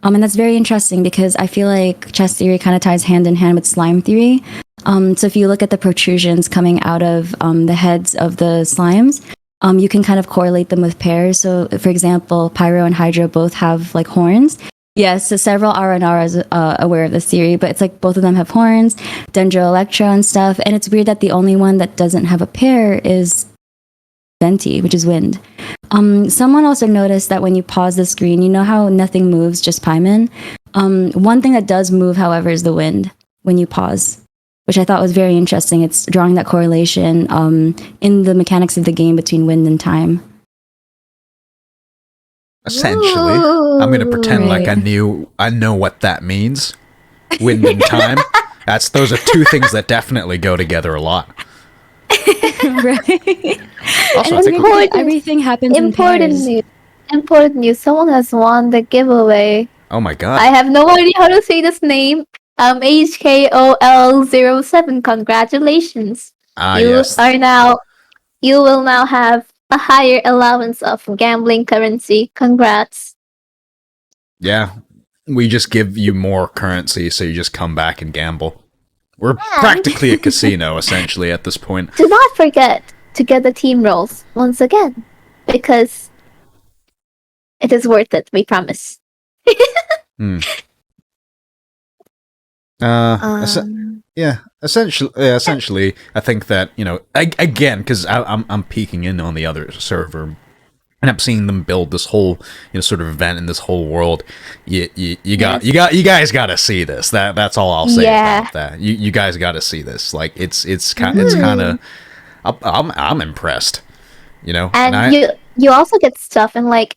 And that's very interesting because I feel like chess theory kind of ties hand in hand with slime theory. So if you look at the protrusions coming out of the heads of the slimes, you can kind of correlate them with pairs. So for example, Pyro and Hydra both have like horns. Yes, so several Aranara are aware of this theory, but it's like both of them have horns, Dendro Electro and stuff, and it's weird that the only one that doesn't have a pair is Venti, which is wind. Someone also noticed that when you pause the screen, you know how nothing moves, just Paimon? One thing that does move, however, is the wind when you pause, which I thought was very interesting. It's drawing that correlation in the mechanics of the game between wind and time. Essentially. I'm going to pretend like I know what that means. Wind and time. Those are 2 things that definitely go together a lot. Right. Also, I And think important- everything happens in Important pairs. news. Important news. Someone has won the giveaway. oh my god. I have no idea how to say this name. HKOL07, congratulations. Yes. You will now have a higher allowance of gambling currency. Congrats. Yeah. We just give you more currency, so you just come back and gamble. We're practically a casino, essentially, at this point. Do not forget to get the team rolls once again, because it is worth it, we promise. Essentially, I think that, again, because I'm peeking in on the other server, and I'm seeing them build this whole, sort of event in this whole world. You guys got to see this. That's all I'll say about that. You guys got to see this. Like it's kind of, I'm impressed. And you also get stuff, and like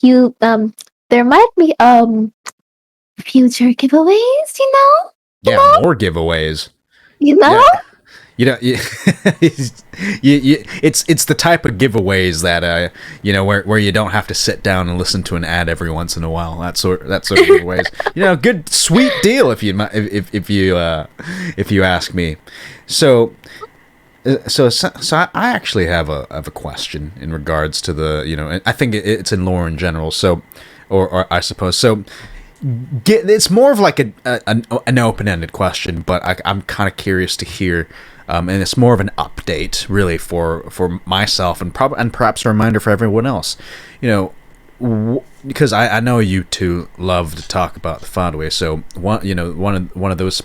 there might be future giveaways. More giveaways. It's the type of giveaways that where you don't have to sit down and listen to an ad every once in a while. That sort of giveaways. Good sweet deal if you ask me. So I actually have a question in regards to the I think it's in lore in general. So or I suppose so. It's more of like an open-ended question, but I'm kind of curious to hear, and it's more of an update, really, for myself and perhaps a reminder for everyone else. Because I know you two love to talk about the Fatui. So one of those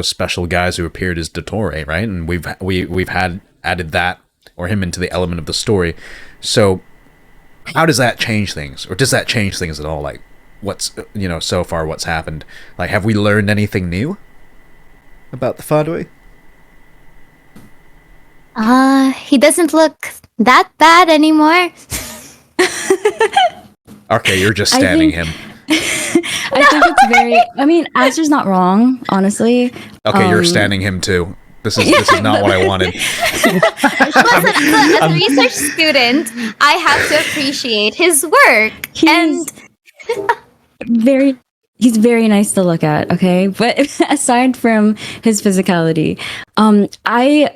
special guys who appeared is Dottore, right? And we've added that or him into the element of the story. So how does that change things, or does that change things at all? Like, what's so far what's happened? Like, have we learned anything new about the Fatui? He doesn't look that bad anymore. Okay, you're just standing him. I think it's very. I mean, Aster's not wrong, honestly. Okay, you're standing him too. This is not what I wanted. Listen, as a research student, I have to appreciate his work. He's very nice to look at, okay? But aside from his physicality, I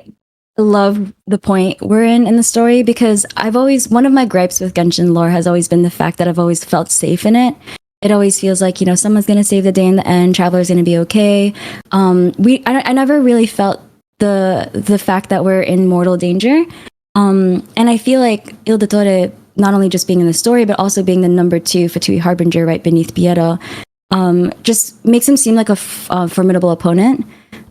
love the point we're in the story, because one of my gripes with Genshin lore has always been the fact that I've always felt safe in it. It always feels like, someone's going to save the day in the end, Traveler's going to be okay. I never really felt the fact that we're in mortal danger. And I feel like Il Dottore, not only just being in the story, but also being the number 2 Fatui Harbinger right beneath Piero, just makes him seem like a formidable opponent.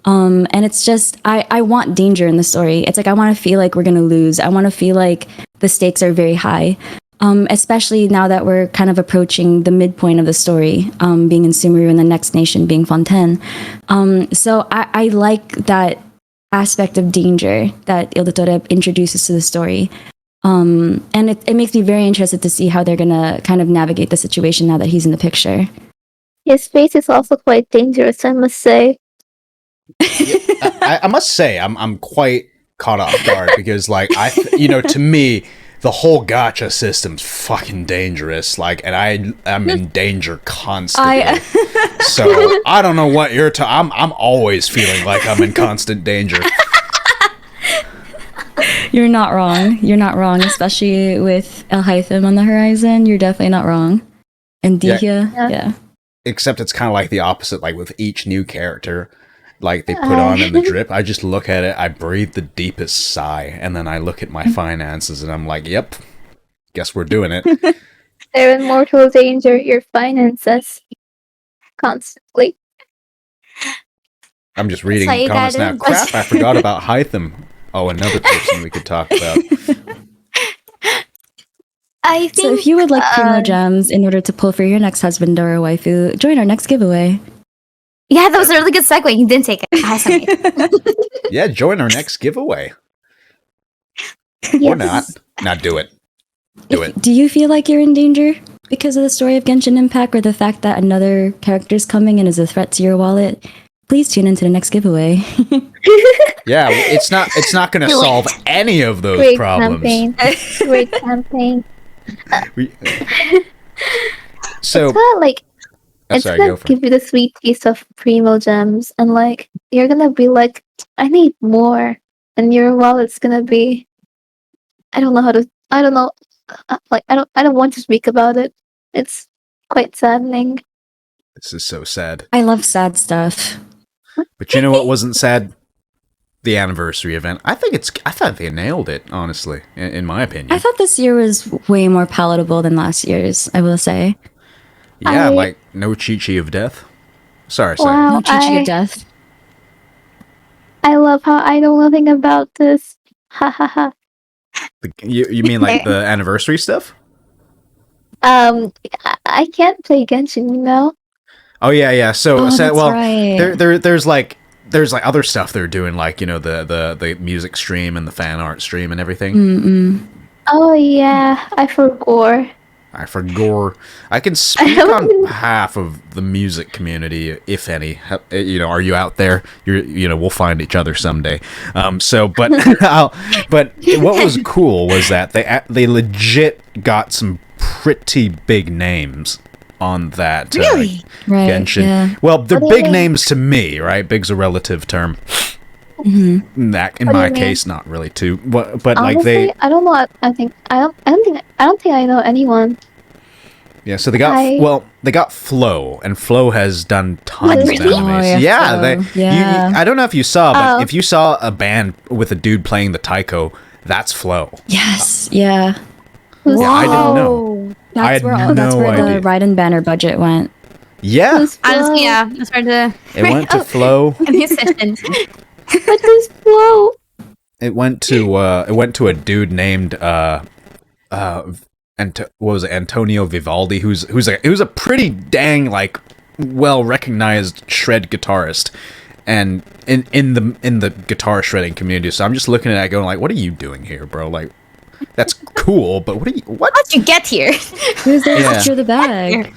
And it's just, I want danger in the story. It's like, I want to feel like we're going to lose. I want to feel like the stakes are very high, especially now that we're kind of approaching the midpoint of the story, being in Sumeru and the next nation being Fontaine. So I like that aspect of danger that Il Dottore introduces to the story. And it makes me very interested to see how they're going to kind of navigate the situation now that he's in the picture. His face is also quite dangerous, I must say. I must say, I'm quite caught off guard, because, like, to me, the whole gacha system's fucking dangerous. Like, and I'm in danger constantly. So I don't know what you're I'm always feeling like I'm in constant danger. You're not wrong. You're not wrong, especially with El Hytham on the horizon. You're definitely not wrong. And Dihya, yeah. Except it's kind of like the opposite. Like, with each new character, like, they put on in the drip, I just look at it, I breathe the deepest sigh, and then I look at my finances, and I'm like, yep, guess we're doing it. They're in mortal danger, your finances. Constantly. I'm just reading comments now. Crap, I forgot about Hytham. Oh, another person we could talk about. I think, so if you would like Primo Gems in order to pull for your next husband or waifu, join our next giveaway. Yeah, that was a really good segue. You didn't take it. Yeah, join our next giveaway. Yes. Or not. Now do it. Do it. Do you feel like you're in danger because of the story of Genshin Impact, or the fact that another character's coming and is a threat to your wallet? Please tune into the next giveaway. Yeah, it's not going to solve any of those Great problems. Campaign. Great campaign. So, it's kind of like it's sorry, gonna go for give it. you the sweet taste of primo gems, and like you're gonna be like, I need more, and your wallet's gonna be. I don't know how to. I don't know. Like I don't want to speak about it. It's quite saddening. This is so sad. I love sad stuff. But you know what wasn't sad? The anniversary event. I thought they nailed it, honestly, in my opinion. I thought this year was way more palatable than last year's, I will say. Yeah, like no Chi-Chi of death. Sorry. Wow, No Chi-Chi of death. I love how I know nothing about this. Ha ha ha. You mean like the anniversary stuff? I can't play Genshin, you know. Oh yeah. So, Oh, that's well, right. there's like other stuff they're doing, like, you know, the music stream and the fan art stream and everything. Mm-mm. Oh yeah, I forgot. I forgot. I can speak on behalf of the music community, if any. You know, are you out there? We'll find each other someday. But what was cool was that they legit got some pretty big names on that. Really? Right, Genshin. yeah. Well, they're What do you big mean? names to me, right? Big's a relative term. Mm-hmm. That, in What do my you mean? case, not really too. But like Honestly, they. I don't know. I don't think I know anyone. Yeah, so they got Flo, and Flo has done tons of Really? animes. Oh, yeah, Flo. Yeah. I don't know if you saw, but Oh. if you saw a band with a dude playing the taiko, that's Flo. Yes, yeah. Who's Yeah, I didn't know. Flo? I had That's no where idea. the Raiden banner budget went. Yeah, Who's Flo? Honestly, yeah. That's where the it went to Flo. musicians. But who's Flo? It went to a dude named what was it, Antonio Vivaldi, who's a pretty dang, like, well recognized shred guitarist, and in the guitar shredding community. So I'm just looking at it going like, what are you doing here, bro? Like, that's cool, but what? How'd you get here? Who's there Yeah. to secure the bag?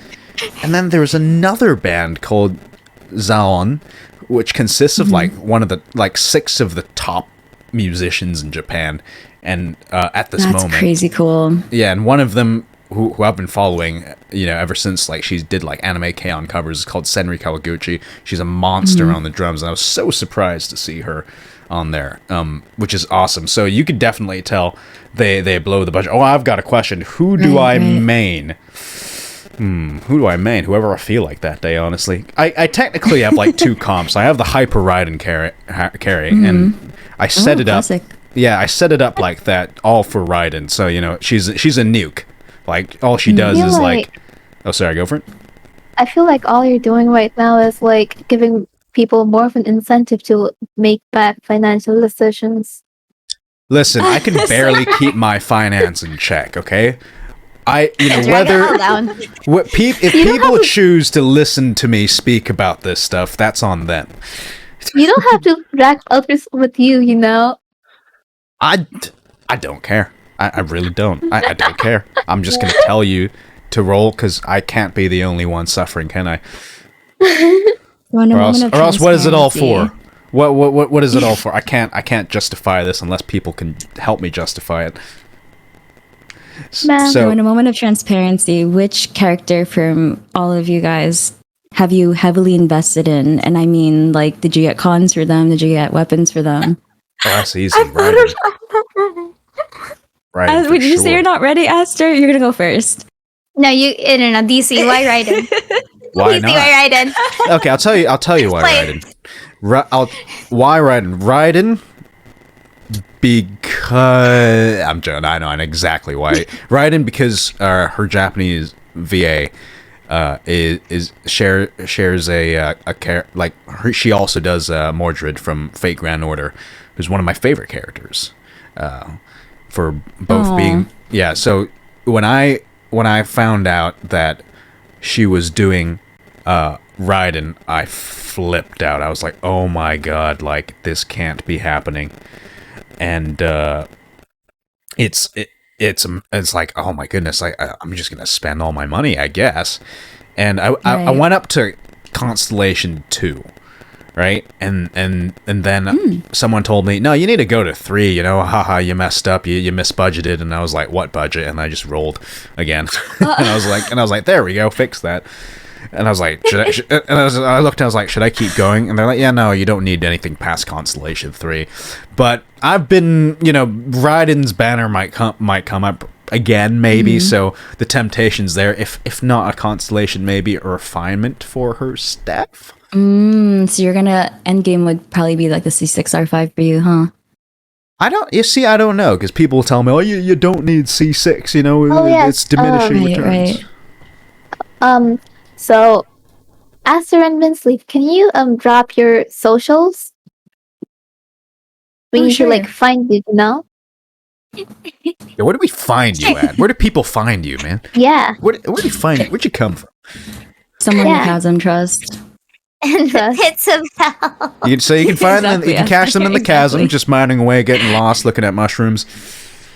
And then there was another band called Zaon, which consists of like one of the like 6 of the top musicians in Japan, and at this That's moment, crazy cool. yeah, and one of them who I've been following, ever since, like, she did like anime K-on covers, is called Senri Kawaguchi. She's a monster on the drums, and I was so surprised to see her on there, which is awesome. So you could definitely tell they blow the budget. Oh, I've got a question. Who do I main? Who do I main? Whoever I feel like that day, honestly. I technically have like 2 comps. I have the Hyper Raiden carry, and I set it up. Classic. Yeah, I set it up like that, all for Raiden. So, she's a nuke. Like, all she does feel is like- like... Oh, sorry, go for it. I feel like all you're doing right now is like giving people more of an incentive to make bad financial decisions. Listen, I can barely keep my finance in check, okay? Drag Whether... it all down. If don't people have to- choose to listen to me speak about this stuff, that's on them. You don't have to drag others with you, you know? I don't care. I really don't. I don't care. I'm just going to tell you to roll, because I can't be the only one suffering, can I? Or else, what is it all for? What is it all for? I can't justify this unless people can help me justify it. Man. So in a moment of transparency, which character from all of you guys have you heavily invested in? And I mean, like, did you get cons for them? Did you get weapons for them? Oh, that's easy. Raiden. Raiden, for Would you say sure. you're not ready, Aster? You're gonna go first. No, DC. Why Raiden? Why DC, not? why Raiden? Okay, I'll tell you why Play. Raiden. Why Raiden? Raiden, because I'm joking. I know exactly why. Raiden, because her Japanese VA shares a like her, she also does Mordred from Fate Grand Order, who's one of my favorite characters. For both Aw. being So when I found out that she was doing Raiden, I flipped out. I was like, oh my god, like, this can't be happening. And it's like, oh my goodness, I'm just gonna spend all my money, I guess. And I Right. went up to Constellation 2, right? And then someone told me, no, you need to go to 3, haha, you messed up, you misbudgeted. And I was like, what budget? And I just rolled again. And I was like, there we go, fix that. And I was like, I looked and I was like, should I keep going? And they're like, yeah, no, you don't need anything past Constellation 3. But I've been, you know, Raiden's banner might come up again, maybe. So the temptation's there. If not a constellation, maybe a refinement for her staff. So you're gonna endgame would probably be like the C6R5 for you, huh? I don't know, because people tell me, oh, you don't need C6, you know, it's diminishing returns. Right. So, Aster and Minsleif, can you drop your socials? We need to like find you now. Yeah, where do we find you at? Where do people find you, man? Yeah. Where do you find you? Where'd you come from? Someone who has them trust. And the pits of hell. You can find them. You can catch them in the chasm, just mining away, getting lost, looking at mushrooms.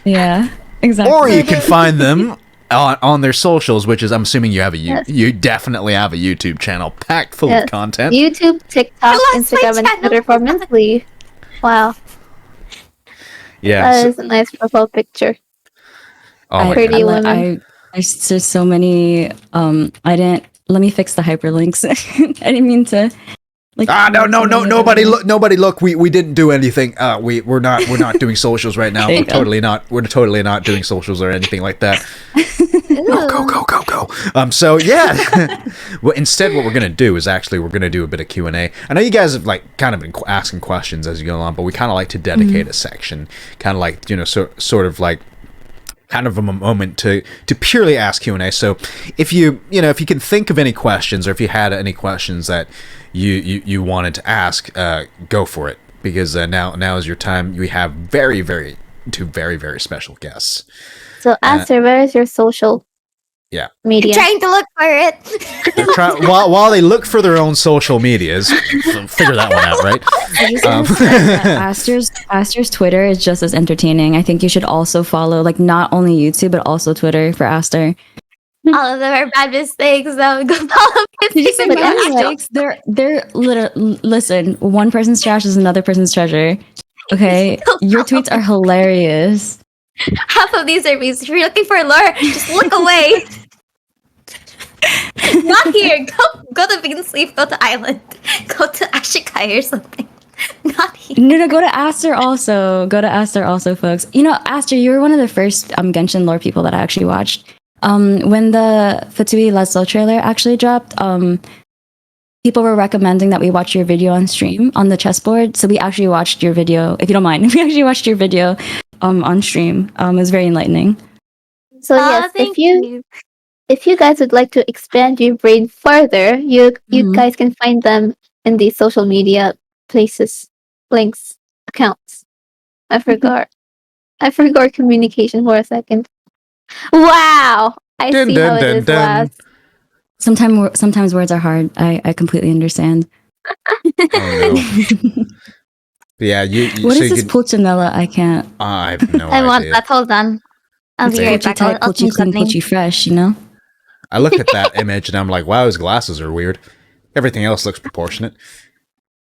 Yeah, exactly. Or you can find them on their socials, which is, I'm assuming you have you definitely have a YouTube channel packed full of content. YouTube, TikTok, Instagram, and Twitter for Minsleif. Wow. Yeah, that is a nice profile picture. Oh, pretty women. There's so many. Let me fix the hyperlinks. I didn't mean to. Like, nobody look. We didn't do anything. We're not doing socials right now. We're totally not doing socials or anything like that. Go. So yeah. Well, instead what we're going to do is we're going to do a bit of Q&A. I know you guys have like kind of been asking questions as you go along, but we kind of like to dedicate a section, kind of like, you know, sort of like kind of a moment to purely ask Q&A. So if you can think of any questions, or if you had any questions that you wanted to ask, go for it, because now is your time. We have two very, very special guests. So Aster, where is your social media? Trying to look for it. While they look for their own social medias, figure that one out, right? Aster's Twitter is just as entertaining. I think you should also follow, like, not only YouTube but also Twitter for Aster. All of them are bad mistakes, though. Go follow mistakes. They're literally, listen, one person's trash is another person's treasure. Okay, your tweets are hilarious. Half of these are memes. If you're looking for lore, just look away. Not here. Go to Minsleif. Go to Island. Go to Ashikai or something. Not here. No, go to Aster also. Go to Aster also, folks. You know, Aster, you were one of the first Genshin lore people that I actually watched. When the Fatui Let's Go trailer actually dropped, people were recommending that we watch your video on stream on the chessboard. So we actually watched your video, if you don't mind. We actually watched your video on stream. It was very enlightening. So yes, if you guys would like to expand your brain further, you guys can find them in the social media places, links, accounts. I forgot communication for a second. Wow, I see how it is last. Sometimes words are hard. I completely understand. Oh, no. Yeah, what is this pulchinella? I can't. I have no idea. I want that. Hold on. I'll be right back. I'll Pulchi clean, Pulchi fresh, you know? I look at that image and I'm like, wow, his glasses are weird. Everything else looks proportionate.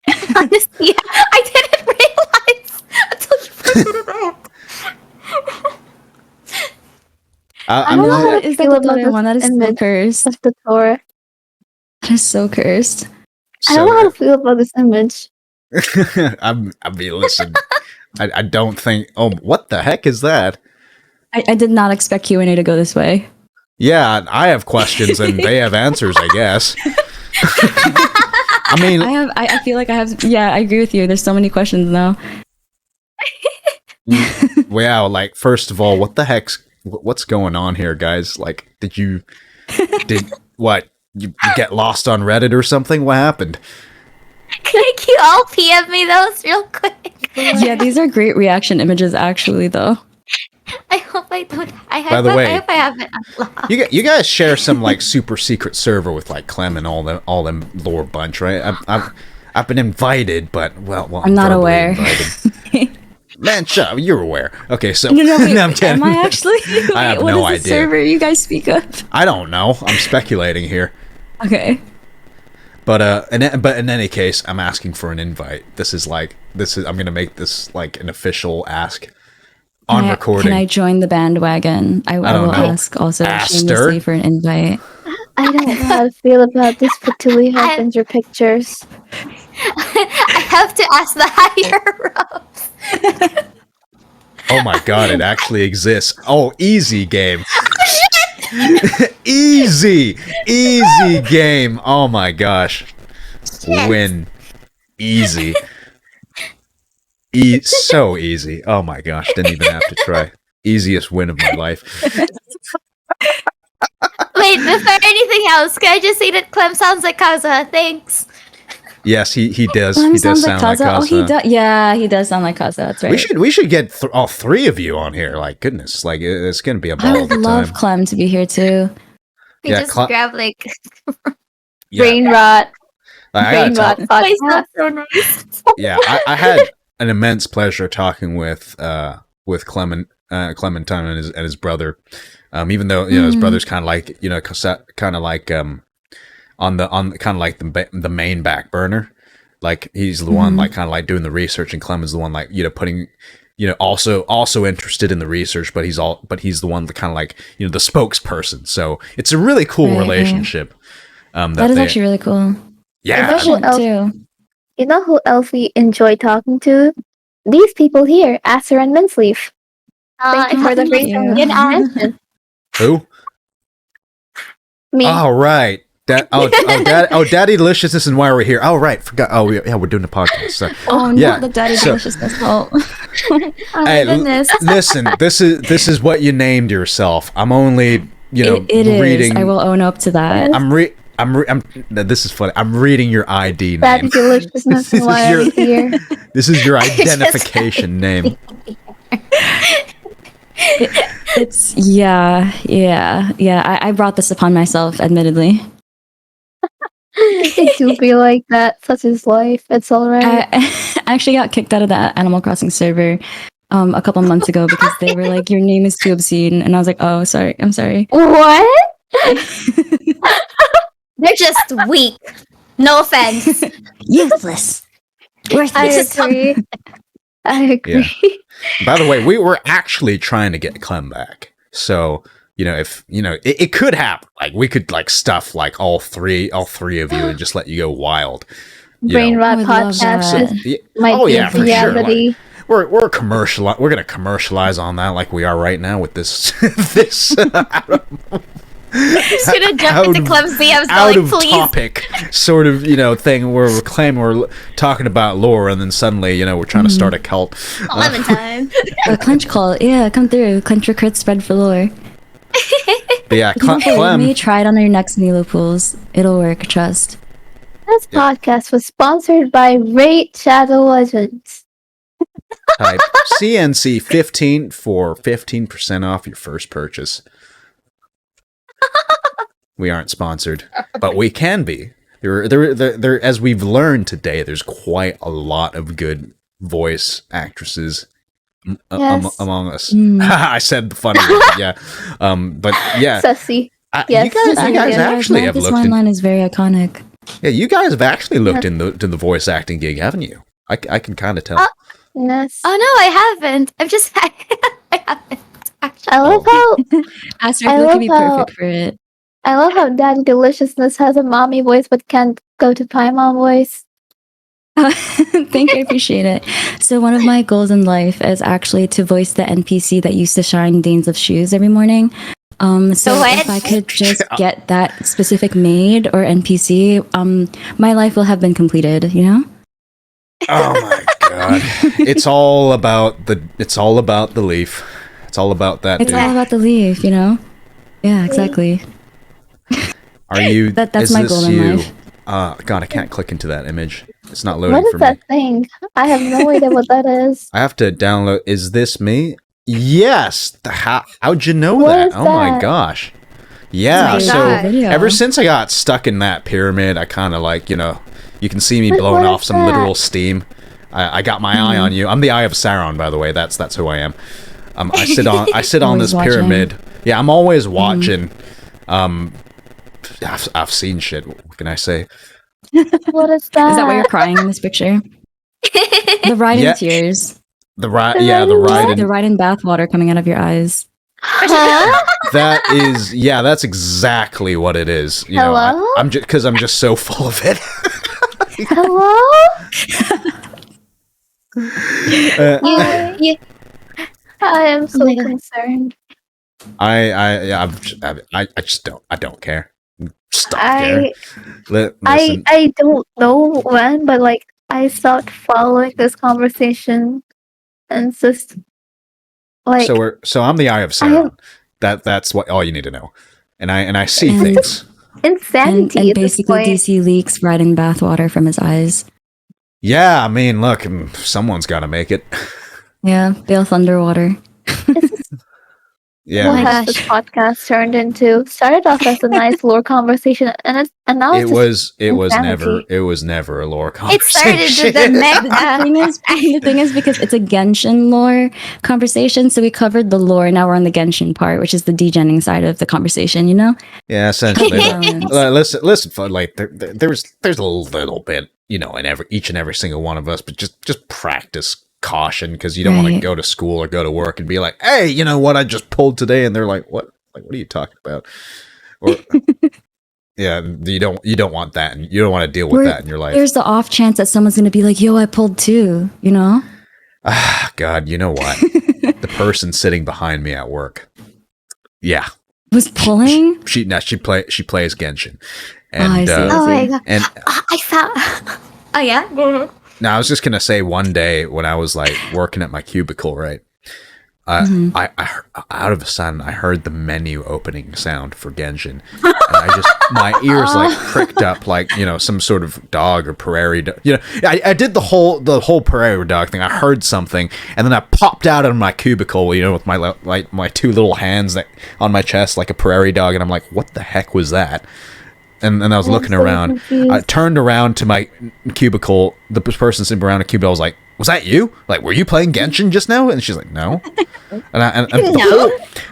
Honestly, I didn't realize until you pointed it out. I don't know how to feel about this one. That is so cursed. Of the Torah. That is so cursed. I don't know how to feel about this image. I mean, listen, I don't think. Oh, what the heck is that? I did not expect Q&A to go this way. Yeah, I have questions and they have answers, I guess. I mean, I feel like I have. Yeah, I agree with you. There's so many questions now. Wow, like, first of all, what's going on here, guys? Like, did you get lost on Reddit or something? What happened? Can you all PM me those real quick? Yeah, these are great reaction images, actually, though. I hope I don't. By the way, I hope I haven't unlocked. You guys share some like super secret server with like Clem and all them lore bunch, right? I've been invited, but well I'm not aware. Man, shut up, you're aware. Okay, so no, wait, I'm kidding. am I actually? I have what no is the idea. Server you guys speak of? I don't know. I'm speculating here. Okay. But in any case, I'm asking for an invite. I'm gonna make this like an official ask on recording. Can I join the bandwagon? I will know. ask also Aster? shamelessly for an invite. I don't know how to feel about this Fatui husbands or pictures. I have to ask the higher ups. Oh my god, it actually exists. Oh, easy game. Easy game. Oh my gosh. Win. Easy. So easy. Oh my gosh, didn't even have to try. Easiest win of my life. Wait, before anything else, can I just say that Clem sounds like Kaza? Thanks. Yes, he does. Clem He does sounds sound like Kaza. Kaza. Oh, he does. Yeah, he does sound like Kaza. That's right. We should get all three of you on here. Like goodness, like it's gonna be a ball I of would a love time. Clem to be here too. We Yeah, just grab like Brain rot. I Brain gotta rot Why is podcast. that so nice? yeah, I had an immense pleasure talking with Clementine and his brother. Even though his brother's kind of like on the kind of like the main back burner, like he's the one like kind of like doing the research, and Clement's the one like putting also interested in the research, but he's the one that kind of like the spokesperson. So it's a really cool relationship. That is actually really cool. Yeah, Too. You know who else we enjoy talking to? These people here, Aster and Minsleif. Thank you for the great mention. Who? Me. Oh right. Daddy Deliciousness and why we're here. Oh right, forgot. Oh yeah, we're doing the podcast. So. Oh Yeah, not the daddy deliciousness. Oh. Oh Hey, my goodness. listen. This is what you named yourself. I'm only It reading. is. I will own up to that. This is funny. I'm reading your ID That name. deliciousness and why I'm here. This is your identification name. It's yeah. I brought this upon myself, admittedly. It do be like that. Such is life. It's alright. I actually got kicked out of that Animal Crossing server a couple months ago because they were like, "Your name is too obscene," and I was like, "Oh, sorry. I'm sorry." What? They're just weak. No offense. Useless. I Worthless. agree. I agree. By the way, we were actually trying to get Clem back. So if it could happen. Like we could like stuff like all three of you and just let you go wild. Brain rot I would love podcast that. is my for reality. sure. We're gonna commercialize on that like we are right now with this this Just gonna jump into Clem's DMs out like, of please. topic sort of thing where we're claiming we're talking about lore and then suddenly we're trying to start a cult. Lemon time. A clench call. Yeah, come through. Clench your crit spread for lore. But yeah, Believe Clem. me, try it on your next Milo pools. It'll work. Trust. This podcast was sponsored by Raid Shadow Legends. Type CNC 15 for 15% off your first purchase. We aren't sponsored, but we can be. There, as we've learned today, there's quite a lot of good voice actresses among us. I said the funny word, but yeah. But yeah, Sussy. you guys actually have This looked one line is very iconic. Yeah, you guys have actually looked into the voice acting gig, haven't you? I can kind of tell. Yes. Oh no, I haven't. I haven't. Actually. I love how Aster, I I feel like love you'd be how- perfect for it. I love how Daddy Deliciousness has a mommy voice but can't go to Paimon voice. Thank you, I appreciate it. So one of my goals in life is actually to voice the NPC that used to shine Danes of shoes every morning. So What? if I could just get that specific maid or NPC, my life will have been completed, Oh my god! It's all about the leaf. It's all about that. It's dude. all about the leaf, Yeah, exactly. Are you? That's is my this goal in you? life. God, I can't click into that image. It's not loading What is for that me. thing? I have no idea what that is. I have to download. Is this me? Yes. How'd you know What that? is Oh my that? gosh. Yeah. Oh my So God. Video. ever since I got stuck in that pyramid, I kind of like you can see me But blowing what off is some that? literal steam. I got my eye on you. I'm the Eye of Sauron, by the way. That's who I am. I sit on Always this watching. pyramid. Yeah, I'm always watching. I've seen shit. What can I say? What is that? Is that why you're crying in this picture? The ride Yeah. in tears. The ride. The Yeah, the Raiden ride. The ride in bathwater coming out of your eyes. Huh? That's exactly what it is. You know, Hello? I'm just because I'm just so full of it. Hello? You, I am so my God. concerned. I just don't care. Stop care. Listen. I don't know when, but like I stopped following this conversation, and it's just like So I'm the Eye of Sauron. That's what all you need to know. And I see And- things. insanity and at this basically point. DC leaks red in bathwater from his eyes. Yeah, I mean, look, someone's got to make it. Yeah, Bale Thunderwater. Yeah, What my has this gosh. podcast turned into? Started off as a nice lore conversation, and now it it's just was insanity. never a lore It conversation. started with the The thing is because it's a Genshin lore conversation, so we covered the lore. Now we're on the Genshin part, which is the degenning side of the conversation. You know, Yeah, essentially. Balance. Listen, fun. Like there's a little bit, you know, in each and every single one of us, but just practice caution because you don't want to Right. go to school or go to work and be like, hey, you know what I just pulled today, and they're like, what? Like, what are you talking about? Or yeah, you don't want that, and you don't want to deal with Or that in your life. there's the off chance that someone's gonna be like, "Yo, I pulled too," you know? Ah, God, you know what? The person sitting behind me at work. Yeah, Was pulling. she plays Genshin, I and see. Oh my God. and I found. Oh yeah. now I was just gonna say one day when I was like working at my cubicle, right? I out of a sudden I heard the menu opening sound for Genshin, and my ears like pricked up like, you know, some sort of dog or prairie dog. You know, I did the whole prairie dog thing. I heard something, and then I popped out of my cubicle, you know, with my two little hands that on my chest like a prairie dog, and I'm like, what the heck was that? And I was looking so around. confused. I turned around to my cubicle. The person sitting around the cubicle was like, "Was that you? Like, were you playing Genshin just now?" And she's like, "No." And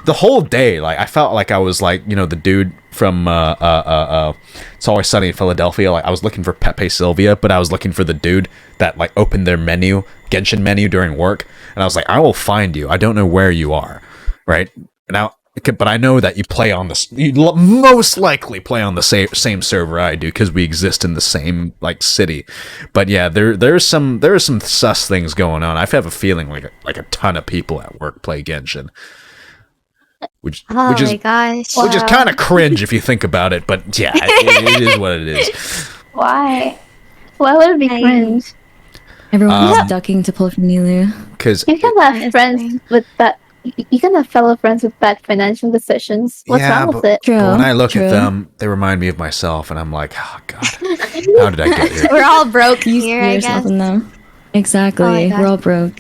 the whole day, like, I felt like I was like, you know, the dude from It's Always Sunny in Philadelphia. Like, I was looking for Pepe Sylvia, but I was looking for the dude that like opened their Genshin menu during work. And I was like, I will find you. I don't know where you are, right? Now. But I know that you most likely play on the same server I do because we exist in the same like city. But yeah, there's some sus things going on. I have a feeling like a ton of people at work play Genshin, which Oh is my gosh. which is kind of cringe if you think about it. But yeah, it is what it is. Why? Why would it be cringe? Everyone's ducking to pull from Nilu. Because You can have friends with that. You can have fellow friends with bad financial decisions. What's wrong with it? True. but when I look true. at them, they remind me of myself, and I'm like, oh God, how did I get here? We're all broke You here, see I yourself guess. in them. Exactly. Oh my God. We're all broke.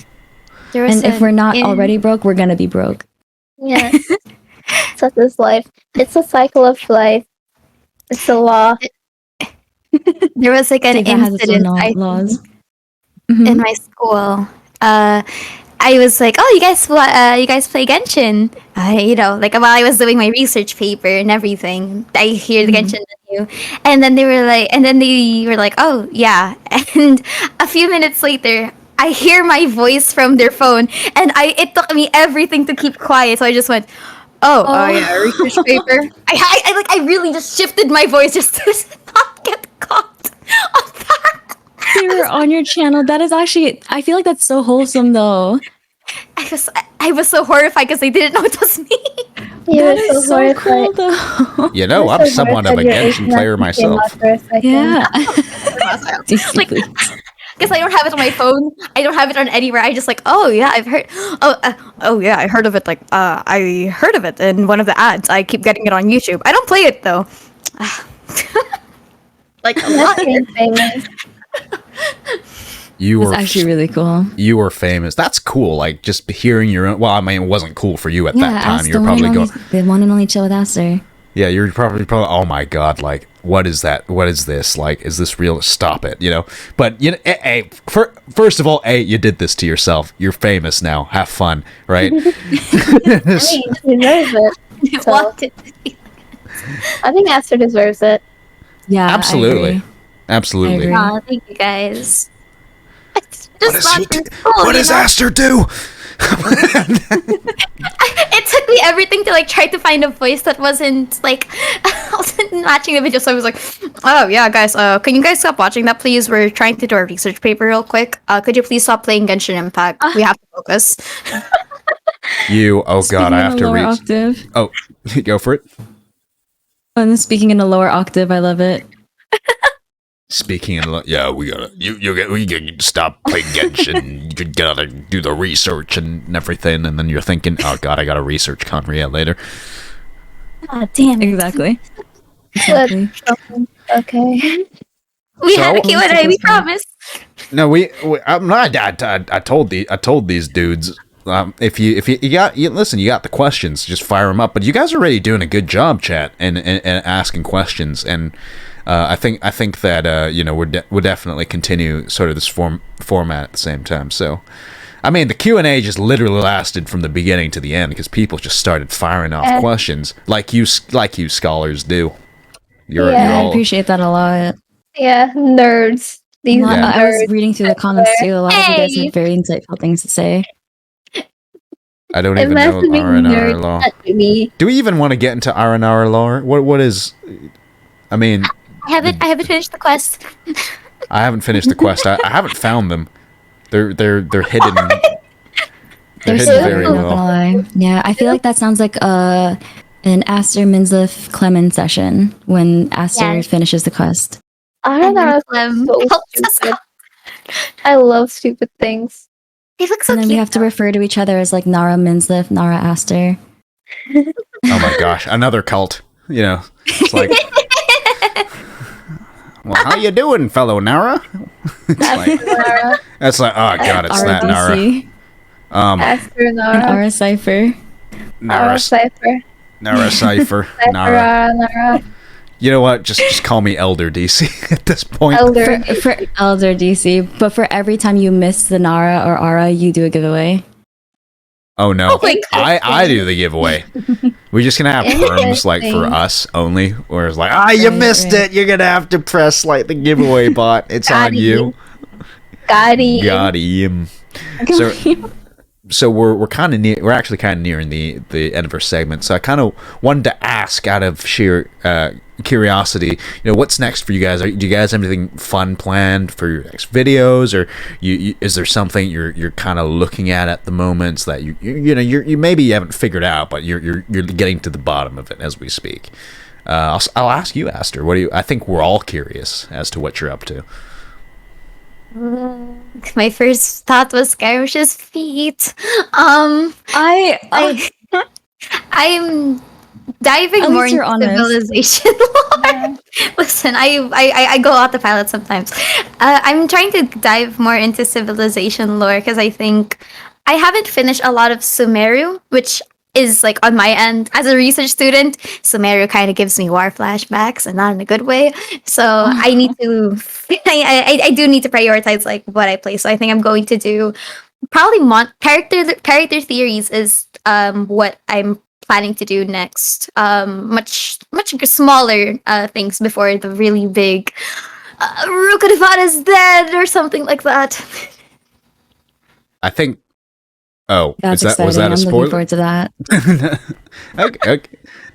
There was And if we're not in- already broke, we're gonna be broke. Yes. Such is life. It's a cycle of life. It's a law. there was like an Sega has its own incident laws. in Mhm. my school. I was like, "Oh, you guys play Genshin?" You know, like while I was doing my research paper and everything, I hear the Genshin menu, and then they were like, "Oh, yeah." And a few minutes later, I hear my voice from their phone, and it took me everything to keep quiet, so I just went, "Oh, yeah, research paper." I really just shifted my voice just to not get caught on that. They were on your channel. That is actually, I feel like that's so wholesome though. I was so horrified because they didn't know it was me. You That were is so horrified. cool though. You know, I'm somewhat of a Genshin player myself. Yeah. Like, because I don't have it on my phone. I don't have it on anywhere. I just like, oh yeah, I've heard. Oh yeah, I heard of it. Like, I heard of it in one of the ads. I keep getting it on YouTube. I don't play it though. Like a lot. Famous. You It's were actually really cool. you were famous. That's cool. Like just hearing your own. Well, I mean, it wasn't cool for you at that time. Ask You the were one probably and going. only- the one and only Chill with Aster. Yeah, you're probably. Oh my God! Like, what is that? What is this? Like, is this real? Stop it! You know. But you know, first of all, you did this to yourself. You're famous now. Have fun, right? I mean, he deserves it. So, Wanted to be- I think Aster deserves it. Yeah, Absolutely. I agree. Absolutely. I agree. Aw, thank you guys. What does he do? What does Aster do? It took me everything to like try to find a voice that wasn't like wasn't matching the video. So I was like, "Oh yeah, guys, can you guys stop watching that, please? We're trying to do a research paper real quick. Could you please stop playing Genshin Impact? We have to focus." God, I have to read. Octave. Oh, go for it. And speaking in a lower octave, I love it. Speaking in, yeah, we gotta stop playing Genshin. You gotta do the research and everything, and then you're thinking, oh god, I gotta research Khaenri'ah later. Oh damn it. Exactly. Okay. We had a Q&A, we promise. No, I told these dudes. If you got the questions, just fire them up. But you guys are already doing a good job, chat, and asking questions. And I think that we'll definitely continue sort of this format at the same time. So, I mean, the Q&A just literally lasted from the beginning to the end because people just started firing off questions like you scholars do. You're I all, appreciate that a lot. Yeah, nerds. These nerds. I was reading through the comments too. A lot of you guys had very insightful things to say. I don't even know R&R lore. Do we even want to get into R&R lore? What is? I mean, I haven't finished the quest. I haven't finished the quest. I haven't found them. They're hidden. They're hidden very well. Yeah, I feel like that sounds like an Aster Minsleif Clement session when Aster finishes the quest. I don't know. So stupid. I love stupid things. They look so and then cute. we have to refer to each other as like Nara Minsleif, Nara Aster. Oh my gosh, another cult. You know, it's like, well, how you doing, fellow Nara? That's like, oh god, it's that Nara. Aster, Nara. And Aura Cypher. Nara Cypher. Nara. You know what? Just call me Elder DC at this point. For Elder DC, but for every time you miss the Nara or Aura, you do a giveaway. Oh no, I do the giveaway. We're just gonna have terms like for us only, where it's like, you missed it. You're gonna have to press like the giveaway bot. It's on you. Got him. So we're kind of near. We're actually kind of nearing the end of our segment. So I kind of wanted to ask, out of sheer curiosity, what's next for you guys? Do you guys have anything fun planned for your next videos, or is there something you're kind of looking at the moment that you maybe you haven't figured out, but you're getting to the bottom of it as we speak? I'll ask you, Aster. I think we're all curious as to what you're up to. My first thought was Scaramouche's feet. I'm diving more into civilization lore. Listen, I go autopilot sometimes. I'm trying to dive more into civilization lore because I think I haven't finished a lot of Sumeru, which is like on my end as a research student. Sumeru kind of gives me war flashbacks, and not in a good way. So I need to, I do need to prioritize like what I play. So I think I'm going to do probably character theories is what I'm planning to do next. Much smaller things before the really big Rukadevada's dead or something like that. I think. Oh, was that a spoiler? I'm looking forward to that. okay.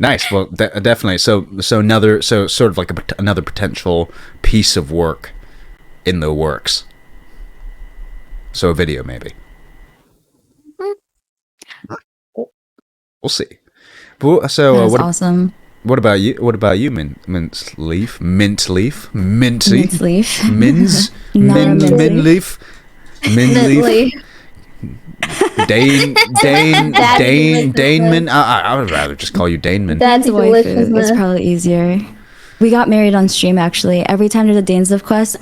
Nice. Well, definitely. So sort of like another potential piece of work in the works. So a video, maybe. We'll see. So what? Awesome. What about you? Minsleif? Daneman. I would rather just call you Daneman. That's it's probably easier. We got married on stream actually. Every time there's a Dainsleif quest,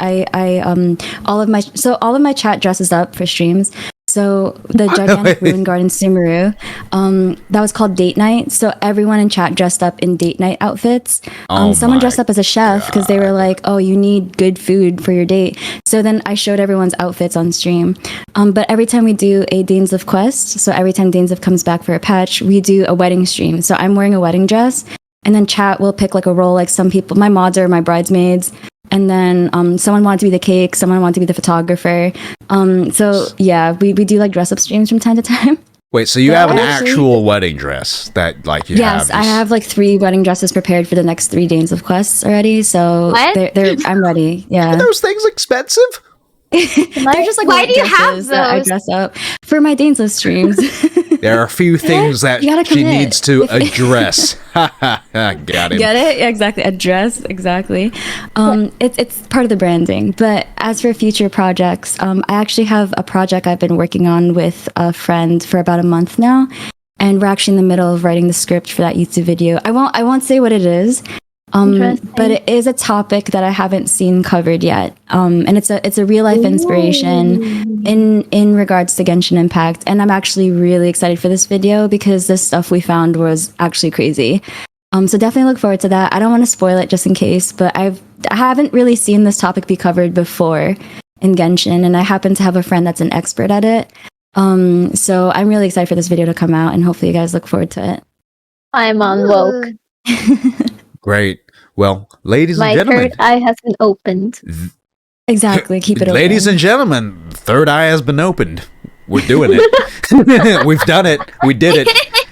all of my chat dresses up for streams. So the gigantic ruin garden Sumeru, that was called date night. So everyone in chat dressed up in date night outfits. Someone dressed up as a chef because they were like, "Oh, you need good food for your date." So then I showed everyone's outfits on stream. But every time we do a Dainsleif quest, so every time Dainsleif comes back for a patch, we do a wedding stream. So I'm wearing a wedding dress, and then chat will pick like a role. Like some people, my mods are my bridesmaids. And then someone wanted to be the cake, someone wanted to be the photographer. So yeah, we do like dress up streams from time to time. Wait, so you have an actual wedding dress that like you have? Yes, I have like 3 wedding dresses prepared for the next 3 days of quests already. So I'm ready. Yeah. Are those things expensive? They're just like, why do you have dresses that I those? dress up for my Daneslift streams. There are a few things that You gotta she commit. needs to address. Got him. Get it? Exactly. Address. Exactly. It's part of the branding. But as for future projects, I actually have a project I've been working on with a friend for about a month now. And we're actually in the middle of writing the script for that YouTube video. I won't say what it is. But it is a topic that I haven't seen covered yet. And it's a real life inspiration in regards to Genshin Impact. And I'm actually really excited for this video because this stuff we found was actually crazy. So definitely look forward to that. I don't want to spoil it just in case, but I haven't really seen this topic be covered before in Genshin, and I happen to have a friend that's an expert at it. So I'm really excited for this video to come out, and hopefully you guys look forward to it. I'm on woke. Great. Well, ladies and My gentlemen. third eye has been opened. Exactly. Keep it open. Ladies and gentlemen, third eye has been opened. We're doing it. We've done it. We did it.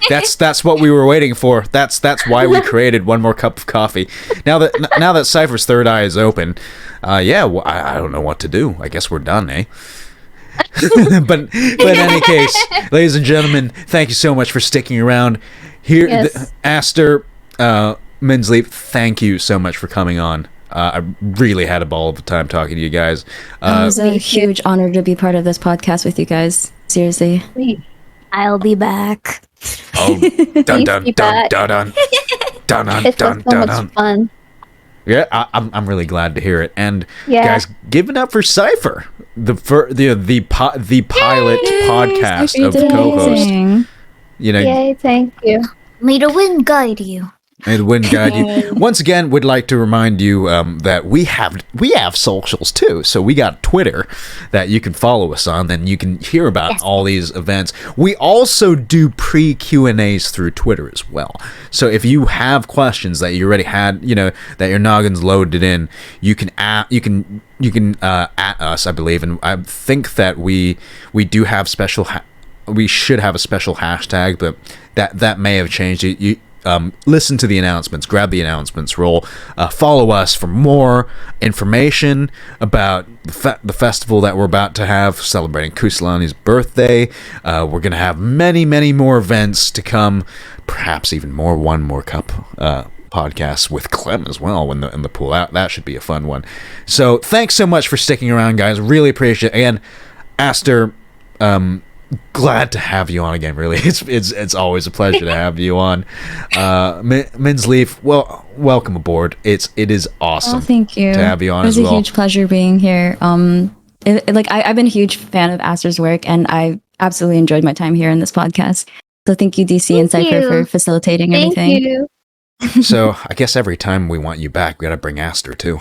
That's what we were waiting for. That's why we created One More Cup of Coffee. Now that Cypher's third eye is open, I don't know what to do. I guess we're done, eh? but in any case, ladies and gentlemen, thank you so much for sticking around. Here, Yes. Aster, Minsleif, thank you so much for coming on. I really had a ball of a time talking to you guys. It was a huge honor to be part of this podcast with you guys. Seriously. I'll be back. Oh, dun dun be dun back. dun dun dun dun It was dun so dun much dun. fun. Yeah, I'm really glad to hear it. And Yeah. guys, give it up for Cypher, the pilot podcast You of did co-host. amazing. You know, Yay, thank you. May the wind guide you. and wouldn't guide you. Once again, would like to remind you that we have socials too. So we got Twitter that you can follow us on. Then you can hear about all these events. We also do pre Q&As through Twitter as well. So if you have questions that you already had, that your noggin's loaded in, you can at us, I believe, and I think that we do have special. We should have a special hashtag, but that may have changed. You listen to the announcements, grab the announcements roll, follow us for more information about the festival that we're about to have, celebrating Kusalani's birthday. We're going to have many, many more events to come, perhaps even more One More Cup podcasts with Clem as well in the pool. That should be a fun one. So thanks so much for sticking around, guys. Really appreciate it. And Aster, glad to have you on again. Really, it's always a pleasure to have you on. Minsleif, well, welcome aboard. It is awesome. Oh, thank you. To have you on as as well. well. It was a huge pleasure being here. I've been a huge fan of Aster's work, and I absolutely enjoyed my time here in this podcast. So thank you, DC and Thank Cypher, you. for facilitating Thank everything. you. So I guess every time we want you back, we got to bring Aster too.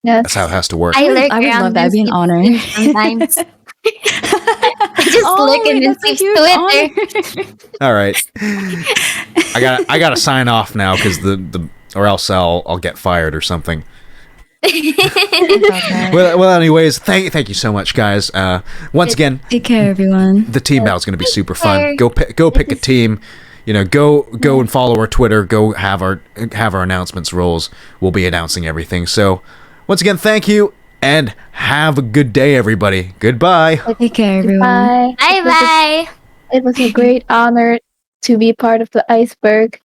Yes. That's how it has to work. I lurk I would around love that. It'd be an honor. sometimes. I just look in that's a Minsleif's huge Twitter. All right, I gotta sign off now because or else I'll get fired or something. Well, anyways, thank you so much, guys. Once again, Take care, everyone. the team battle is going to be super fun. Go pick a team. Go and follow our Twitter. Go have our announcements rolls. We'll be announcing everything. So, once again, thank you and have a good day, everybody. Goodbye. Take care, everyone. Bye. Bye bye. It was a great honor to be part of the Iceberg.